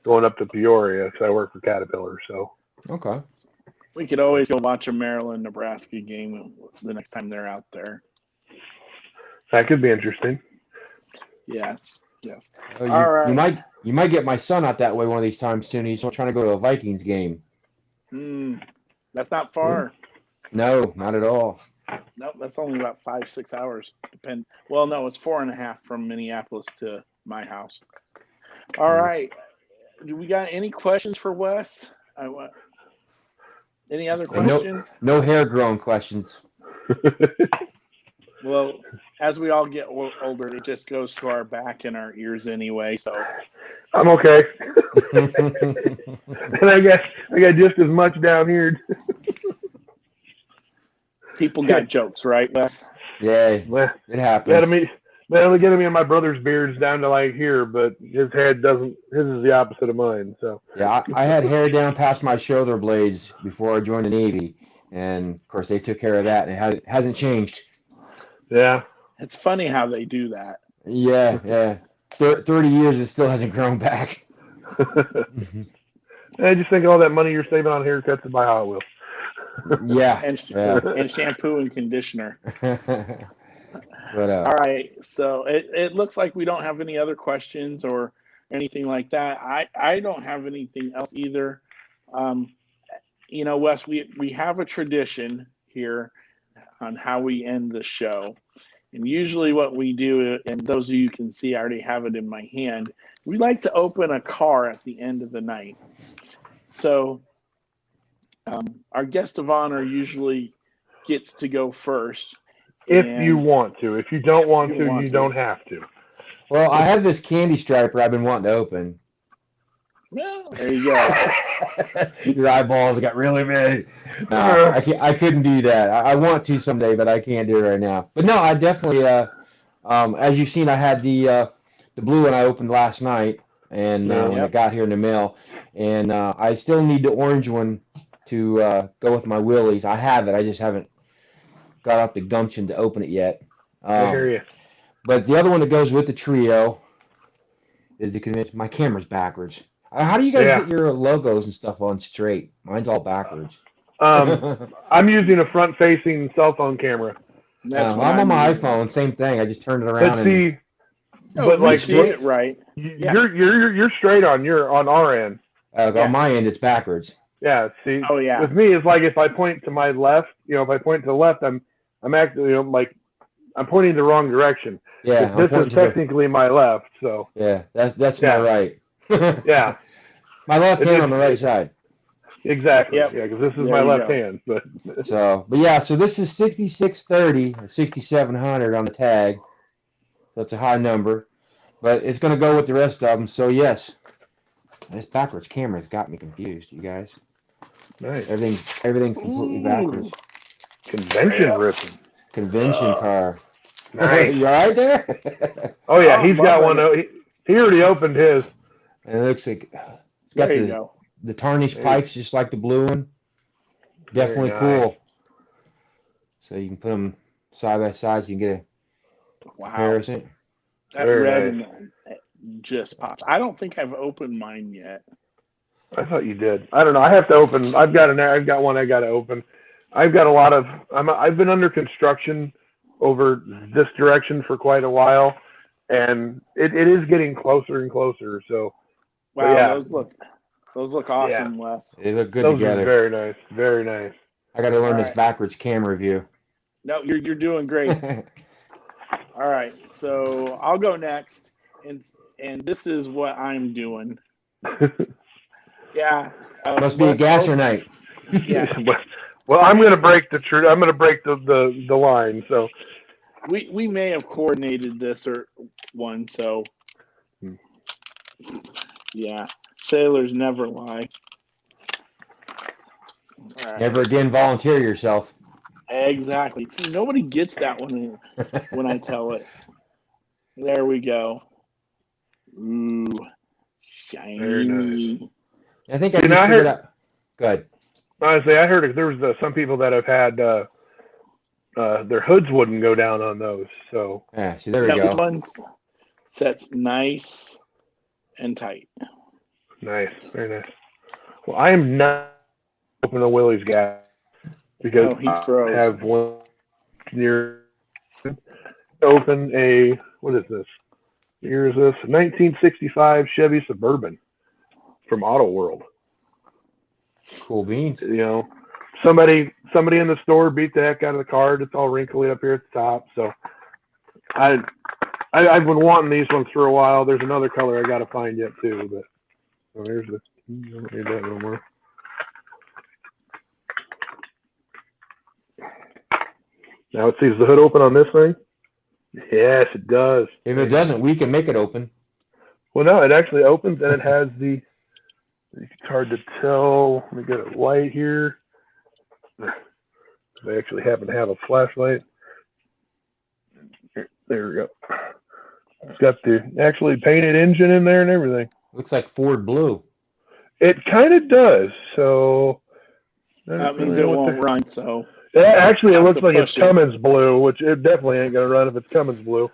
going up to Peoria because I work for Caterpillar. So Okay. We could always go watch a Maryland, Nebraska game the next time they're out there. that could be interesting. Yes. Yes. Oh, All right. you might get my son out that way one of these times soon. He's trying to go to a Vikings game. That's not far. No, not at all. Nope, that's only about 5-6 hours. Well, no, it's 4.5 from Minneapolis to my house. All right. Do we got any questions for Wes? Any other questions? No hair growing questions. Well, as we all get older, it just goes to our back and our ears anyway. So I'm okay. And I got just as much down here. People got jokes, right, Wes? Yeah, it happens. Look at me and my brother's beard's down to like here, but his head doesn't. His is the opposite of mine. So yeah, I had hair down past my shoulder blades before I joined the Navy, and of course they took care of that, and it hasn't changed. Yeah, it's funny how they do that. Yeah. 30 years, it still hasn't grown back. I just think all that money you're saving on haircuts is by Hot Wheels. Yeah, and shampoo and conditioner. But, all right, so it looks like we don't have any other questions or anything like that. I don't have anything else either. Wes, we have a tradition here on how we end the show. And usually what we do, and those of you can see, I already have it in my hand, we like to open a car at the end of the night. So our guest of honor usually gets to go first. If you want to. If you don't want to, you don't have to. Well, I have this candy striper I've been wanting to open. Well, there you go. Your eyeballs got really big. No, I couldn't do that. I want to someday, but I can't do it right now. But no, I definitely, as you've seen, I had the blue one I opened last night, and when it got here in the mail, and I still need the orange one to go with my wheelies. I have it. I just haven't got up the gumption to open it yet. I hear you. But the other one that goes with the trio is the convention. My camera's backwards. How do you guys get your logos and stuff on straight? Mine's all backwards. I'm using a front-facing cell phone camera. I'm on my iPhone. Same thing. I just turned it around. But like see it right. You're straight on our end. On my end, it's backwards. Yeah. See. Oh yeah. With me, it's like if I point to my left, if I point to the left, I'm actually I'm pointing the wrong direction. Yeah. This is technically my left. So. Yeah. That's my right. Yeah. My left hand on the right side. Exactly. Yep. Yeah, because this is my left hand. But so this is 6630 or 6700 on the tag. So it's a high number, but it's going to go with the rest of them. So yes, this backwards camera's got me confused, you guys. Nice. Everything's completely backwards. Convention ripping. Convention car. Nice. You all right there? Oh yeah, he's got one. He already opened his. And it looks like it's got the tarnished pipes just like the blue one. Definitely cool. So you can put them side by side so you can get a comparison. That red just popped. I don't think I've opened mine yet. I thought you did. I don't know. I have to open. I've got one I got to open. I've got a lot of. I've been under construction over this direction for quite a while, and it is getting closer and closer. So. Wow, those look awesome, Wes. They look good those together. Are very nice, very nice. I got to learn this backwards camera view. No, you're doing great. All right, so I'll go next, and this is what I'm doing. Yeah. Must be a gasser night. Yeah. Well, I'm going to break I'm going to break the line. So we may have coordinated this or one. So. Yeah, sailors never lie. Right. Never again volunteer yourself. Exactly. See, nobody gets that one when I tell it. There we go. Ooh, shiny. Nice. I think I just figured out. Good. Honestly, I heard there was some people that have had their hoods wouldn't go down on those. So Yeah, see, there we Now this go. one sets nice and tight. nice, very nice. Well, I am not open a Willie's gas because Oh, he I froze. have one near open a what is this? What year is this? 1965 Chevy Suburban from AutoWorld. Cool beans. You know, somebody in the store beat the heck out of the card. It's all wrinkly up here at the top. So I've been wanting these ones for a while. There's another color I got to find yet too, but oh, there's the. I don't need that no more. Now it sees the hood open on this thing. Yes, it does. If it doesn't, we can make it open. Well, no, it actually opens and it has the. It's hard to tell. Let me get it light here. I actually happen to have a flashlight. There we go. It's got the actually painted engine in there and everything. Looks like Ford blue. It kind of does. So That means it won't run. So actually, it looks like it's push it. Cummins blue, which it definitely ain't gonna run if it's Cummins blue.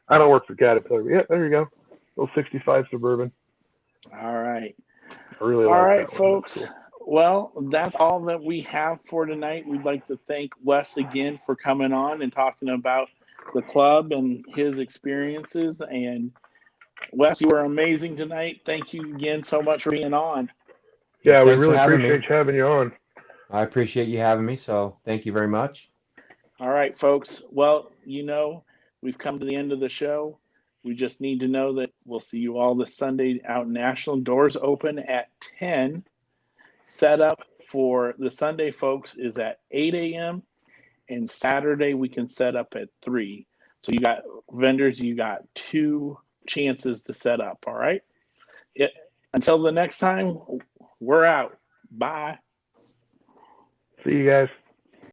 I don't work for Caterpillar. Yeah, there you go. Little 65 Suburban. All right. I really All like right, that one. folks. That's cool. Well, that's all that we have for tonight. We'd like to thank Wes again for coming on and talking about the club and his experiences. And Wes, you were amazing tonight. Thank you again so much for being on. Yeah, we Thanks for really having appreciate me. having you on. I appreciate you having me, so thank you very much. All right, folks. Well, we've come to the end of the show. We just need to know that we'll see you all this Sunday out in Ashland. Doors open at 10. Setup for the Sunday, folks, is at 8 a.m. And Saturday, we can set up at 3. So you got vendors, you got 2 chances to set up, all right? Until the next time, we're out. Bye. See you guys.